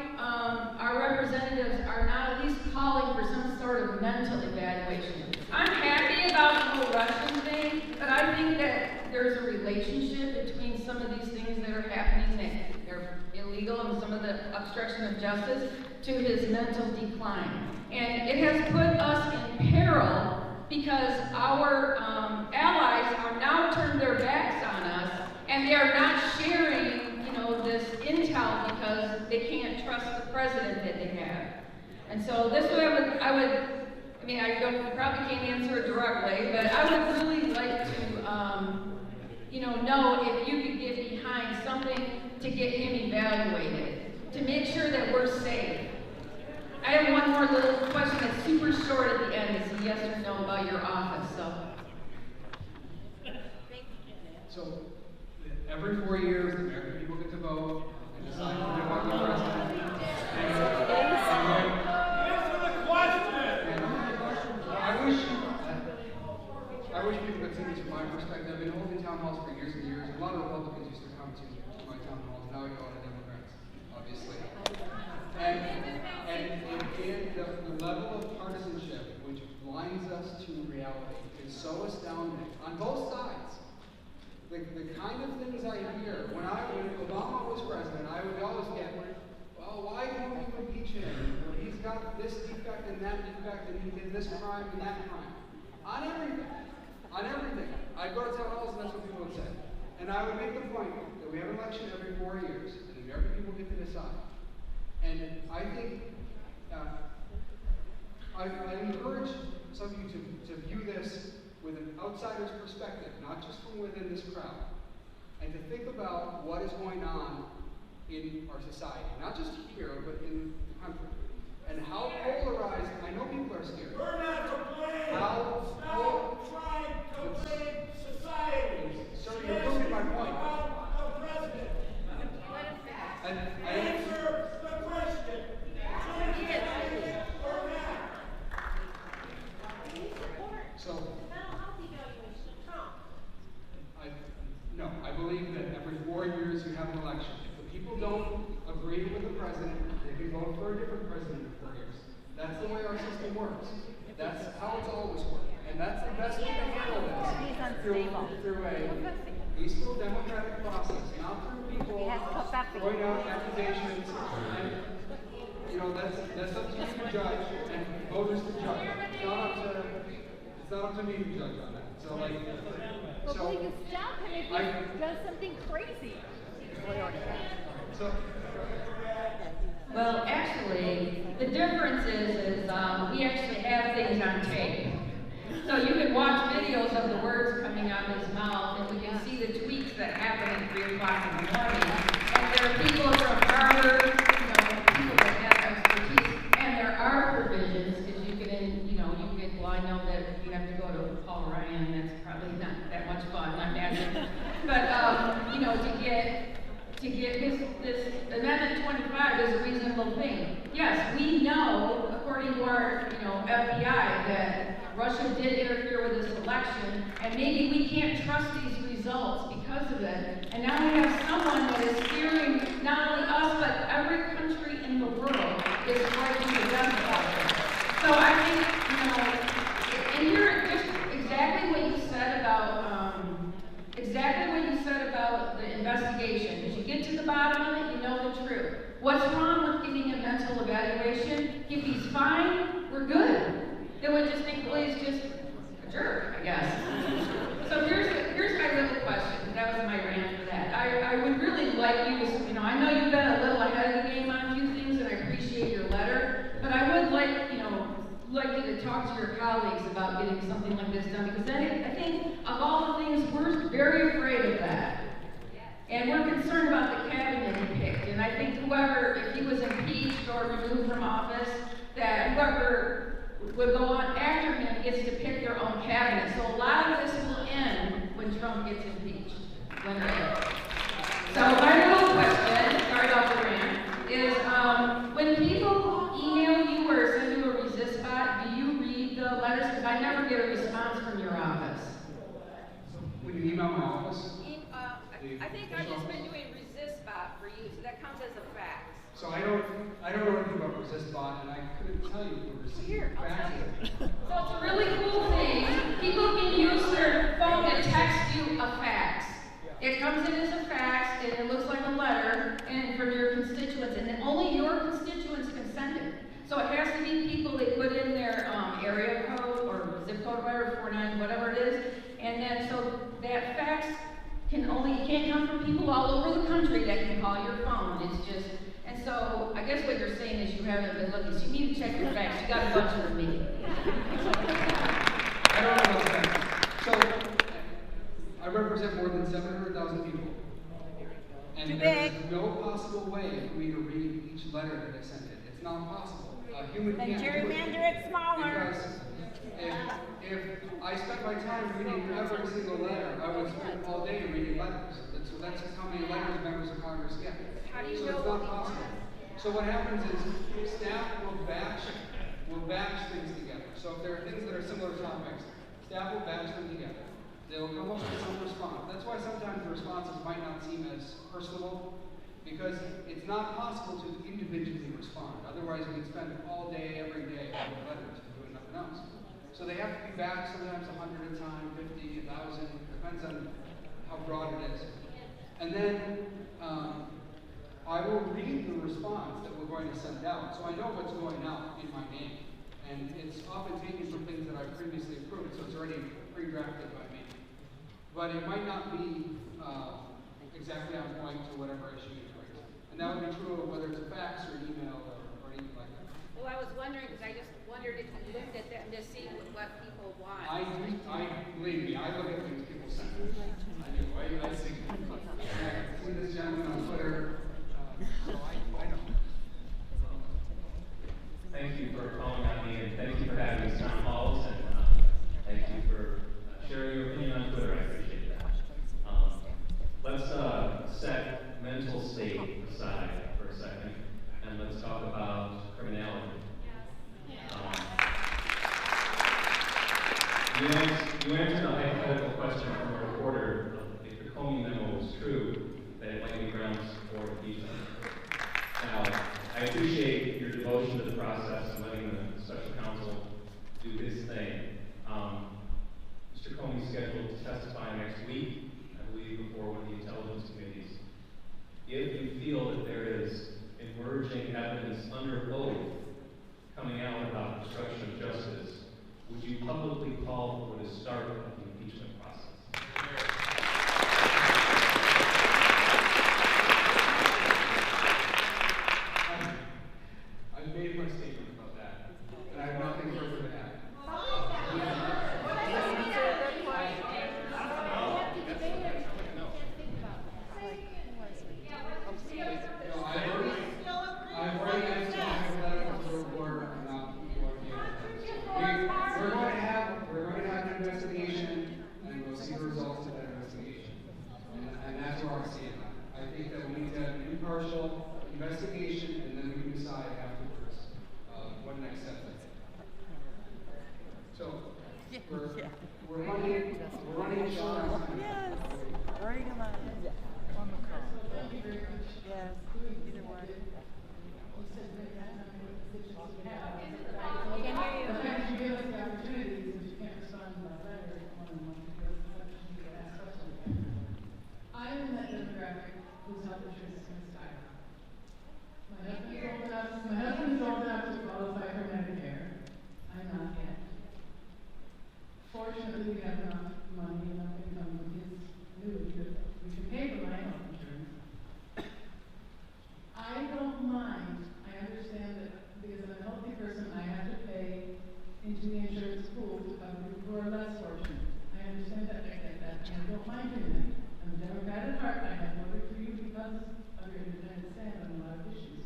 our representatives are not at least calling for some sort of mental evaluation. I'm happy about the whole Russian thing, but I think that there's a relationship between some of these things that are happening that they're illegal and some of the obstruction of justice to his mental decline. And it has put us in peril because our allies are now turned their backs on us and they are not sharing, this intel because they can't trust the president that they have. And so this way I probably can't answer it directly, but I would really like to, know if you could get behind something to get him evaluated, to make sure that we're safe. I have one more little question that's super short at the end. It's a yes or no about your office.
So every 4 years, the American people get to vote and decide
blinds us to reality is so astounding on both sides. The kind of things I hear, when Obama was president, I would always get, well, why don't you impeach him? He's got this defect and that defect, and he did this crime and that crime. On everything. On everything. I'd go to town halls, and that's what people would say. And I would make the point that we have an election every 4 years, and the American people get to decide. And I think, I encourage some of you to view this with an outsider's perspective, not just from within this crowd, and to think about what is going on in our society, not just here, but in the country, and how polarized. I know people are scared.
We're not to blame. Stop trying to blame society.
Sir, you're proving my point.
The president. Answer the question. Or not.
So, I believe that every 4 years you have an election. If the people don't agree with the president, they can vote for a different president in 4 years. That's the way our system works. That's how it's always worked. And that's the best way to handle this. Through a peaceful democratic process, not through people throwing out accusations. And, that's up to you to judge and voters to judge. It's not up to me to judge on that. So,
But will you stop him if he does something crazy?
Well, actually, the difference is we actually have things on tape. So you can watch videos of the words coming out of his mouth, and we can see the tweets that happen at 3 o'clock in the morning. And there are people from Harvard, people that have expertise, and there are provisions, because you can, well, I know that you have to go to Paul Ryan, that's probably not that much fun, I imagine. But, to get this Amendment 25 is a reasonable thing. Yes, we know, according to our, FBI, that Russia did interfere with this election, and maybe we can't trust these results because of it. And now we have someone that is steering not only us, but every country in the world is fighting to death about it. So I think, and you're just exactly what you said about the investigation. As you get to the bottom of it, you know the truth. What's wrong with getting a mental evaluation? If he's fine, we're good. Then we just think, well, he's just a jerk, I guess. So here's my little question. That was my rant for that. I would really like you to, I know you've been a little ahead of the game on a few things, and I appreciate your letter, but I would like you to talk to your colleagues about getting something like this done, because I think of all the things, we're very afraid of that. And we're concerned about the cabinet he picked. And I think whoever, if he was impeached or removed from office, that whoever would go on after him gets to pick their own cabinet. So a lot of this will end when Trump gets impeached. So my little question, sorry about the rant, is when people email you or send you a resist bot, do you read the letters? Because I never get a response from your office.
When you email my office?
I think I've just been doing resist bot for you, so that comes as a fax.
So I don't know anything about resist bot, and I couldn't tell you who received faxes.
So it's a really cool thing. People can use their phone to text you a fax. It comes in as a fax, and it looks like a letter, and from your constituents, and then only your constituents can send it. So it has to be people that put in their area code or zip code, whatever, 49, whatever it is, and then so that fax can't come from people all over the country that can call your phone. It's just, and so I guess what you're saying is you haven't been looking, so you need to check your facts. You got a bunch of me.
I don't know about that. So I represent more than 700,000 people. And there is no possible way for me to read each letter that I sent in. It's not possible. A human can't do it.
Gerrymander it smaller.
Because if I spent my time reading every single letter, I would spend all day reading letters. That's how many letters members of Congress get. So it's not possible. So what happens is staff will batch things together. So if there are things that are similar topics, staff will batch them together. They'll come up with some response. That's why sometimes the responses might not seem as personable, because it's not possible to individually respond. Otherwise, we'd spend all day, every day, writing letters and doing nothing else. So they have to be back sometimes 100 at a time, 50, 1,000, depends on how broad it is. And then I will read the response that we're going to send out, so I know what's going out in my name. And it's often taken from things that I've previously approved, so it's already pre-drafted by me. But it might not be exactly on point to whatever issue you're raising. And that would be true of whether it's a fax or an email or anything like that.
Well, I was wondering, because I just wondered if you looked at them to see what people want.
Believe me, I look at things people send. I do. I see this gentleman on Twitter. So I know.
Thank you for calling on me, and thank you for having these town halls, and thank you for sharing your opinion on Twitter. I appreciate that. Let's set mental state aside for a second, and let's talk about criminality. You answered a hypothetical question from a reporter if the Comey memo was true, that it might be grounds for impeachment. Now, I appreciate your devotion to the process and letting the special counsel do his thing. Mr. Comey is scheduled to testify next week, I believe, before one of the intelligence committees. If you feel that there is emerging evidence under oath coming out about obstruction of justice, would you publicly call for the start of the impeachment process?
I've made my statement about that, and I have nothing further to add. I've already answered the hypothetical to the report about we're going to have an investigation, and we'll see the results of that investigation. And that's where I stand on it. I think that we need to have an impartial investigation, and then we can decide afterwards what next steps are. So we're running short on time.
Yes. Bring them on. On the call. Yes. Either one.
We can hear you. The fact you give us the opportunity since you can't respond to my letter, I'm in that demographic whose health insurance is going to die. My husband is old enough to qualify for Medicare. I'm not yet. Fortunately, we have enough money, enough income with his annuity that we can pay for my health insurance. I don't mind. I understand that because I'm a healthy person, I have to pay into the insurance pool to cover people who are less fortunate. I understand that, and I don't mind doing that. I'm a Democrat at heart. I have voted for you because of your independent stand on a lot of issues.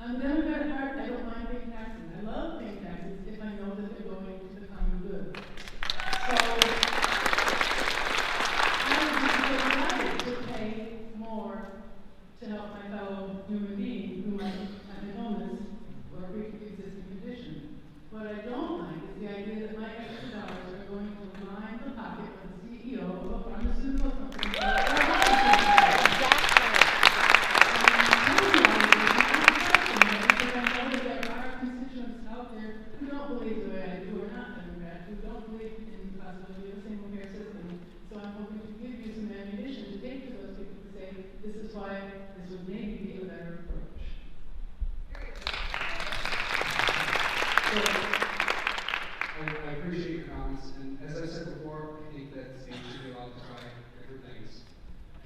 I'm a Democrat at heart. I don't mind paying taxes. I love paying taxes if I know that they're going to the common good. So I would be so excited to pay more to help my fellow human being who might have an illness or a pre-existing condition. What I don't like is the idea that my extra dollars are going to line the pocket of the CEO of a pharmaceutical company. Because I know that there are constituents out there who don't believe the way I do, or not Democrat, who don't believe in the possibility of a single payer system. So I'm hoping to give you some ammunition to take to those people to say, this is why this would maybe be a better approach.
I appreciate your comments, and as I said before, I think that states should be allowed to try different things.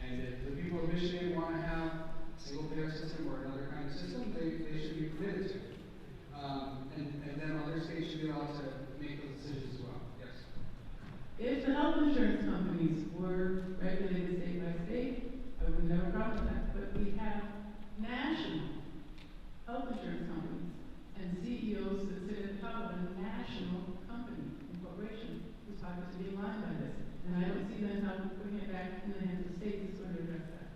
And if the people of Michigan want to have a single-payer system or another kind of system, they should be committed to it. And then other states should be allowed to make those decisions as well. Yes?
If the health insurance companies were regulated state by state, I would have a problem with that. But we have national health insurance companies and CEOs that sit at the top of a national company and corporation whose pockets are being lined by this. And I don't see then how putting it back in the hands of the states is going to address that.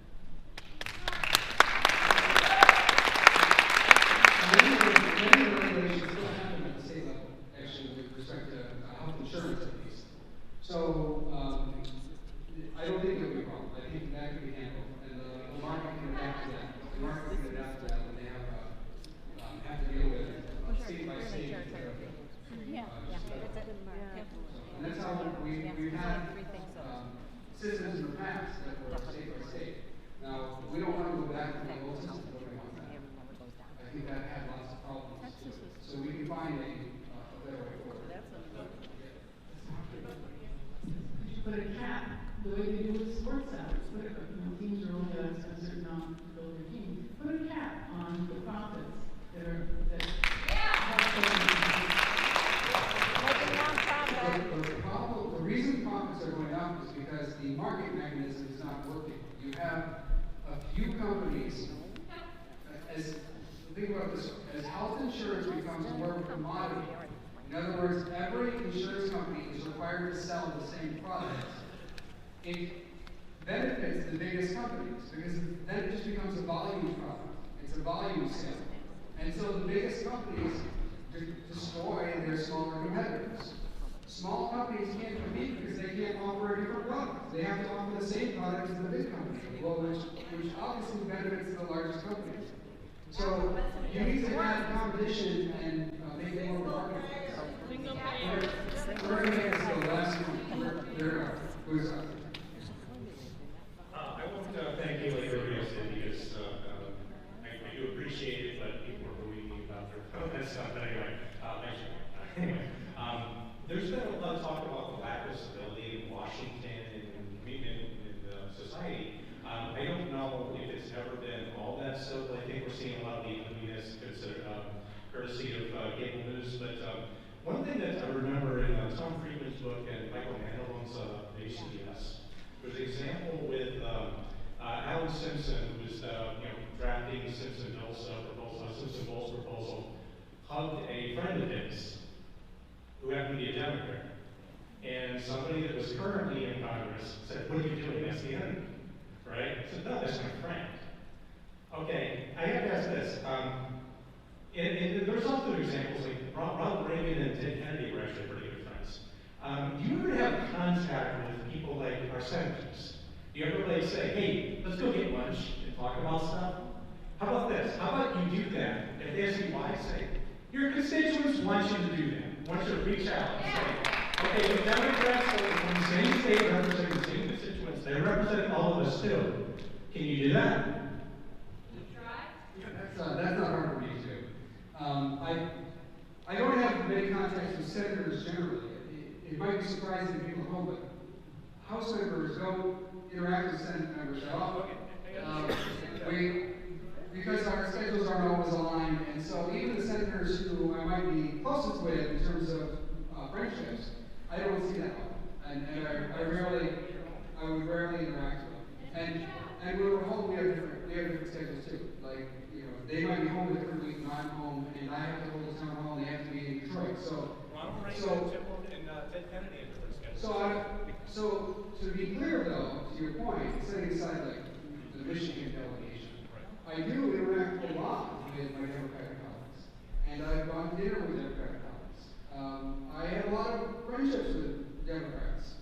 Many regulations still happen at the state level, actually, with respect to health insurance at least. So I don't think it would be a problem. I think that can be handled, and the market can adapt to that. The market can adapt to that when they have to deal with state by state. think about this, as health insurance becomes more of a commodity, in other words, every insurance company is required to sell the same products, it benefits the biggest companies, because then it just becomes a volume product. It's a volume sale. And so the biggest companies destroy their smaller competitors. Small companies can't compete because they can't offer a different product. They have to offer the same product as the big company, well, which obviously benefits the largest companies. So you need to have competition and make it more market. We're going to get to the last one. Who's up?
I won't thank you like everybody else did because I do appreciate it, but people are believing me about their stuff. But anyway, there's been a lot of talk about the lack of stability in Washington and in society. I don't know if it's ever been all that civil. I think we're seeing a lot of the unhappiness courtesy of cable news. But one thing that I remember in Tom Friedman's book and Michael Mandelbaum's ACS, there's an example with Alan Simpson, who was drafting Simpson-Bill's proposal, hugged a friend of his who happened to be a Democrat. And somebody that was currently in Congress said, "What are you doing? That's the enemy." Right? I said, "No, that's my friend." Okay, I have to ask this. And there's also examples like Ronald Reagan and Ted Kennedy were actually pretty good friends. Do you ever have contact with people like our senators? Do you ever like say, "Hey, let's go get lunch and talk about stuff"? How about this? How about you do that? If they ask you why, say, your constituents want you to do that. Want you to reach out and say, okay, the Democrats are from the same state representing the same constituents. They represent all of us too. Can you do that?
That's not hard for me to do. I don't have many contacts with senators generally. It might be surprising to people at home, but House members don't interact with Senate members at all. Because our schedules aren't always aligned, and so even the senators who I might be closest with in terms of friendships, I don't see that often, and I would rarely interact with them. And when we're home, we have different schedules too. Like, they might be home a different week, and I'm home, and I have to hold the town hall, and they have to be in Detroit. So
Ronald Reagan and Ted Kennedy have different schedules.
So to be clear, though, to your point, setting aside like the Michigan delegation, I do interact a lot with my Democratic colleagues, and I've gone to dinner with Democratic colleagues. I have a lot of friendships with Democrats.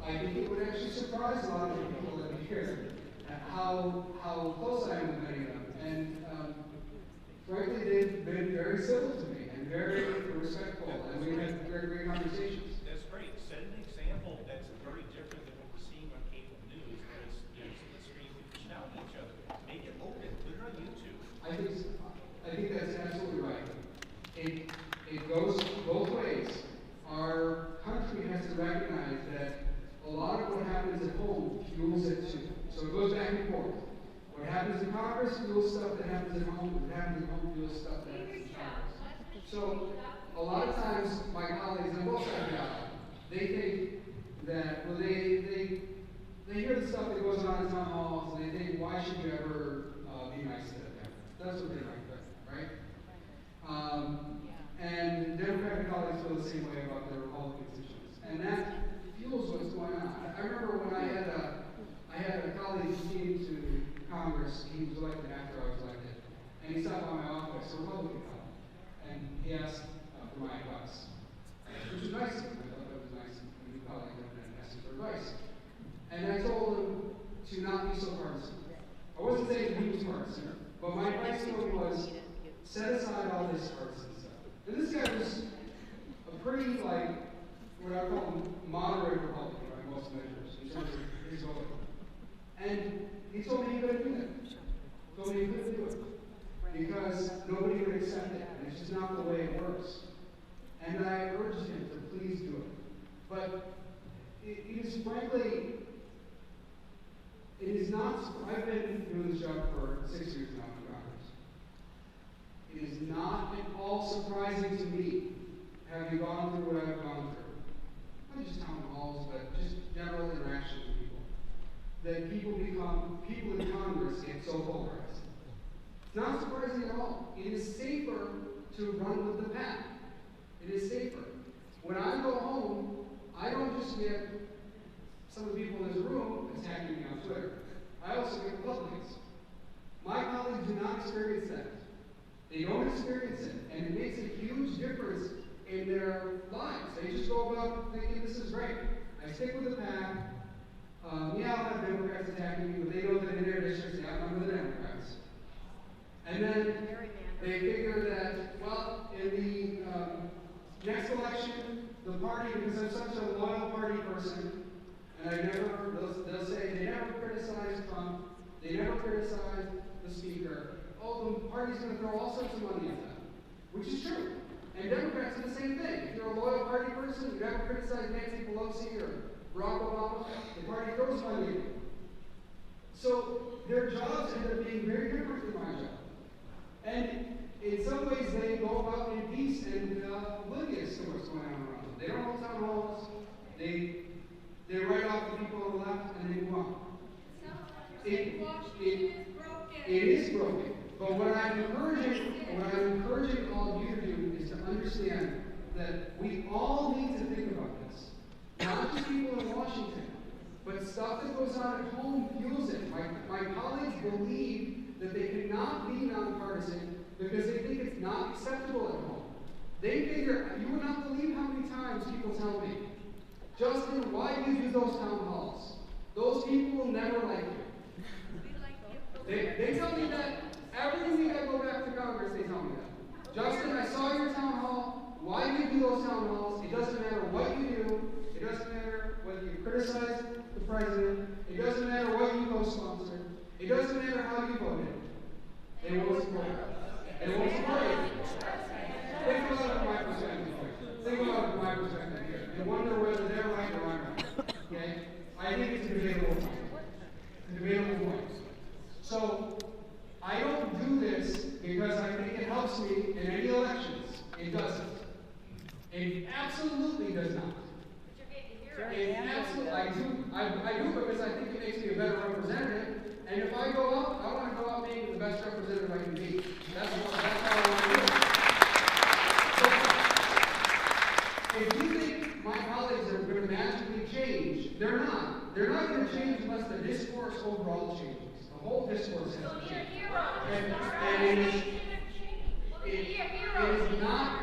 I think it would actually surprise a lot of people that are here how close I am with many of them. And frankly, they've been very civil to me and very respectful, and we've had very great conversations.
That's great. Set an example that's very different than what we're seeing on cable news, where it's the screen people shouting at each other. Make it open. Put it on YouTube.
I think that's absolutely right. It goes both ways. Our country has to recognize that a lot of what happens at home fuels it too. So it goes back and forth. What happens in Congress fuels stuff that happens at home. What happens at home fuels stuff that happens in Congress. So a lot of times my colleagues on both sides of the aisle, they think that, well, they hear the stuff that goes on in town halls, and they think, why should you ever be nice to them? That's what they might think, right? And Democratic colleagues feel the same way about their Republican constituents. And that fuels what's going on. I remember when I had a colleague who came to Congress. He was elected after I was elected. And he stopped by my office, a Republican colleague. And he asked for my advice. Which was nice of him. I thought that was nice of a new colleague and asking for advice. And I told him to not be so partisan. I wasn't saying he was partisan, but my advice to him was set aside all this partisan stuff. And this guy was a pretty, like, what I call moderate Republican by most measures in terms of his vote. And he told me he couldn't do that. He told me he couldn't do it because nobody would accept it, and it's just not the way it works. And I urged him to please do it. But it is frankly, it is not, I've been doing this job for 6 years now in Congress. It is not at all surprising to me, having gone through what I've gone through, not just town halls, but just general interaction with people, that people in Congress get so polarized. It's not surprising at all. It is safer to run with the pack. It is safer. When I go home, I don't just get some of the people in this room attacking me on Twitter. I also get Republicans. My colleagues do not experience that. They don't experience it, and it makes a huge difference in their lives. They just go about thinking this is great. I stick with the pack. Yeah, I'll have Democrats attacking me, but they know that in their districts, they outnumber the Democrats. And then they figure that, well, in the next election, the party, because I'm such a loyal party person, and they'll say they never criticize Trump, they never criticize the speaker. Oh, the party's going to throw all sorts of money at them, which is true. And Democrats do the same thing. If you're a loyal party person, you never criticize Nancy Pelosi or Barack Obama, the party throws money at you. So their jobs end up being very different than my job. And in some ways, they go about in peace and oblivious to what's going on around them. They don't hold town halls. They write off the people on the left and they move on. It is broken. But what I'm encouraging all of you to do is to understand that we all need to think about this. Not just people in Washington, but stuff that goes on at home fuels it. My colleagues believe that they cannot be nonpartisan because they think it's not acceptable at home. They figure, you would not believe how many times people tell me, Justin, why do you do those town halls? Those people will never like you. They tell me that every week I go back to Congress, they tell me that. Justin, I saw your town hall. Why do you do those town halls? It doesn't matter what you do. It doesn't matter whether you criticize the president. It doesn't matter what you co-sponsored. It doesn't matter how you voted. They won't support it. They won't support it. Think about it from my perspective. Think about it from my perspective here. And wonder whether they're right or I'm right. Okay? I think it's a debatable point. It's a debatable point. So, I don't do this because I think it helps me in any elections. It doesn't. It absolutely does not. It absolutely, I do because I think it makes me a better representative. And if I go out, I want to go out being the best representative I can be. That's how I want to do it. So, if you think my colleagues are going to magically change, they're not. They're not going to change unless the discourse overall changes. The whole discourse has to change. And it is not,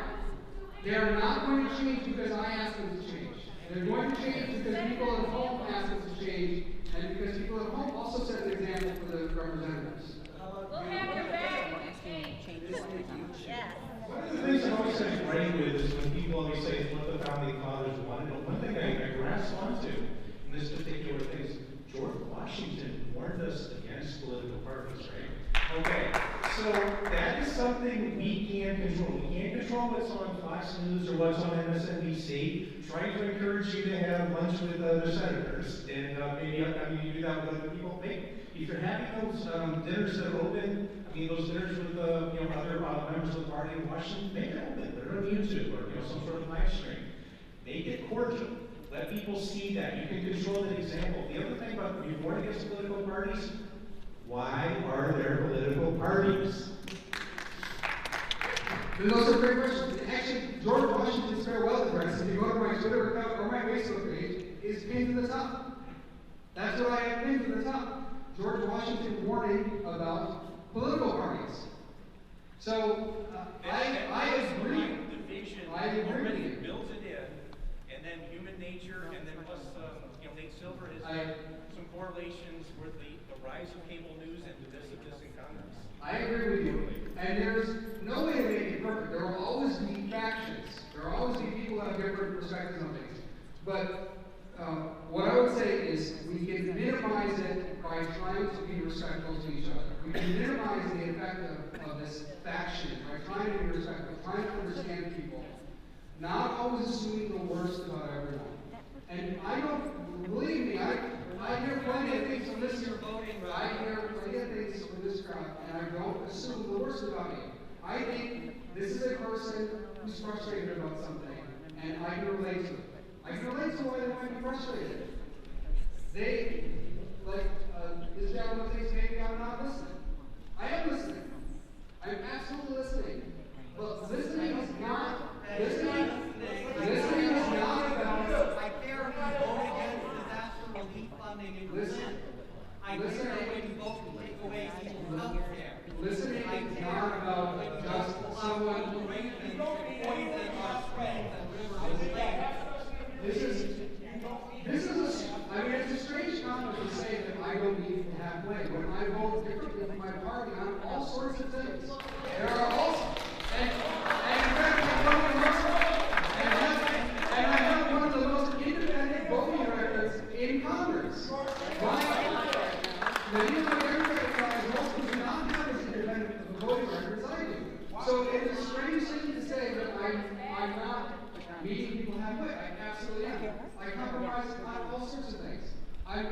they're not going to change because I ask them to change. They're going to change because people at home ask them to change, and because people at home also set an example for the representatives.
We'll have your back when you change. Yes.
One of the things I'm always agreeing with is when people always say it's what the founding fathers wanted. But one thing I grasp onto in this particular thing is George Washington warned us against political parties, right? Okay, so that is something we can't control. We can't control what's on Fox News or what's on MSNBC, trying to encourage you to have lunch with other senators. And maybe, you do that with other people. If you're having those dinners that are open, those dinners with other members of the party in Washington, make it open. Put it on YouTube or some sort of live stream. Make it cordial. Let people see that. You can control that example. The other thing about you warn against political parties, why are there political parties?
Those are great questions. Actually, George Washington's farewell address, if you go to my Twitter account or my Facebook page, is pinned to the top. That's what I have pinned to the top. George Washington warning about political parties. So, I agree. I agree with you.
Builds it in, and then human nature, and then plus, Nate Silver has some correlations with the rise of cable news and divisiveness in Congress.
I agree with you. And there's no way to make it perfect. There will always be factions. There will always be people who have different perspectives on things. But what I would say is we can minimize it by trying to be respectful to each other. We can minimize the effect of this faction by trying to be respectful, trying to understand people, not always assuming the worst about everyone. And I don't, believe me, I hear plenty of things from this I hear plenty of things from this crowd, and I don't assume the worst about you. I think this is a person who's frustrated about something, and I can relate to it. I can relate to why they might be frustrated. They, like this gentleman thinks maybe I'm not listening. I am listening. Listening is not about just someone. I mean, it's a strange comment to say that I don't meet halfway. When I vote differently with my party on all sorts of things, there are also, and in fact, I have one of the most independent voting records in Congress. The Democratic Party also do not have as independent of voting records as I do. So it is a strange thing to say that I'm not meeting people halfway. I absolutely am. I compromise on all sorts of things. I'm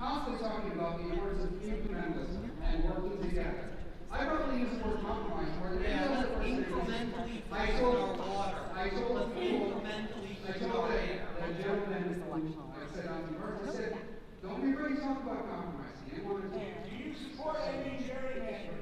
constantly talking about the importance of incrementalism and working together. I probably use the word compromise more than any other person. I told the gentleman I said on the earth, I said, don't be afraid to talk about compromise. Do you support any gerrymandering?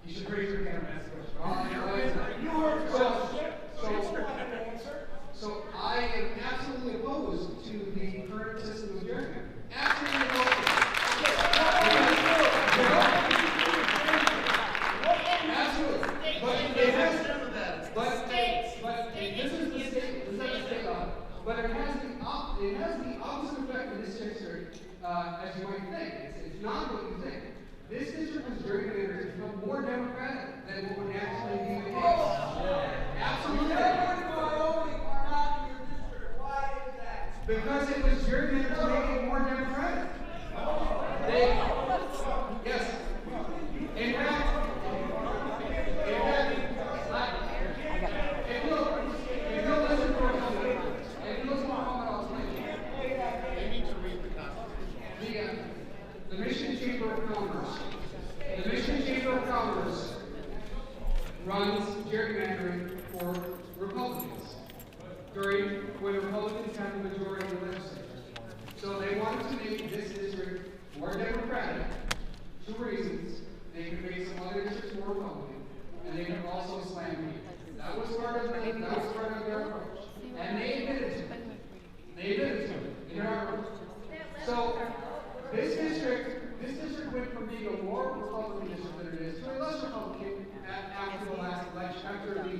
You should raise your hand and ask a question. So I am absolutely opposed to the current system of gerrymandering. Absolutely opposed. Absolutely. But it has the opposite effect in this district as you might think. It's not what you think. This district was gerrymandered to become more democratic than what would actually be the case. Absolutely. Because it was gerrymandered to make it more democratic. Yes. In fact, if you'll listen for a moment, I'll explain. The Michigan Chamber of Commerce. The Michigan Chamber of Commerce runs gerrymandering for Republicans when Republicans have the majority of the legislature. So they wanted to make this district more democratic. Two reasons. They could make some other districts more Republican, and they could also slam me. That was part of their approach. And they admitted to it. In our approach. So this district went from being a more Republican district than it is to a less Republican after the last election, after the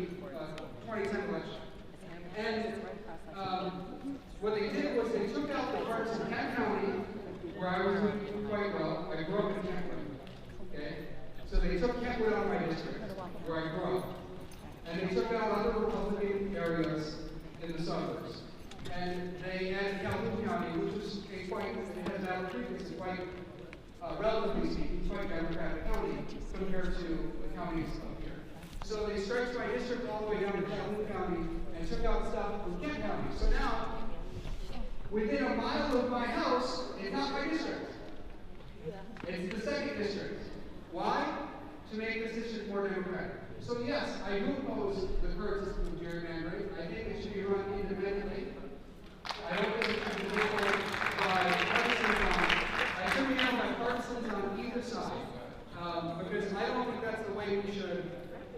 2010 election. And what they did was they took out the parts of Kent County where I was doing quite well. I grew up in Kentwood. Okay? So they took Kentwood out of my district where I grew up. And they took out other Republican areas in the suburbs. And they added Calhoun County, which is it has valid frequency, quite, relatively speaking, quite democratic county compared to the counties up here. So they stretched my district all the way down to Calhoun County and took out stuff from Kent County. So now, within a mile of my house, it's not my district. It's the second district. Why? To make this district more democratic. So yes, I do oppose the current system of gerrymandering. I think it should be run independently. I don't think it should be controlled by partisans I should be handled by partisans on either side. Because I don't think that's the way we should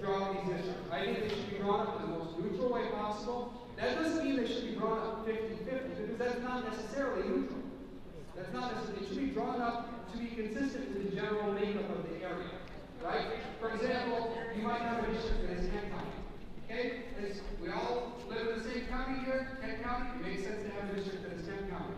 draw these districts. I think they should be drawn up in the most neutral way possible. That doesn't mean they should be drawn up 50-50, because that's not necessarily neutral. That's not necessarily, it should be drawn up to be consistent with the general makeup of the area. Right? For example, you might have a district that is Kent County. Okay? We all live in the same county here, Kent County. It makes sense to have a district that is Kent County.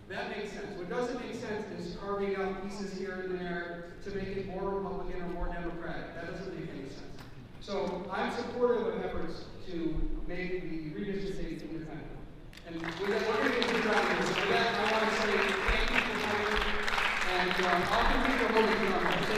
That makes sense. What doesn't make sense is carving out pieces here and there to make it more Republican or more Democratic. That doesn't make any sense. So I'm supportive of efforts to make the redistricting independent. And with that, we're going to get to that. So with that, I want to say thank you for coming. And I'll continue to hold it on.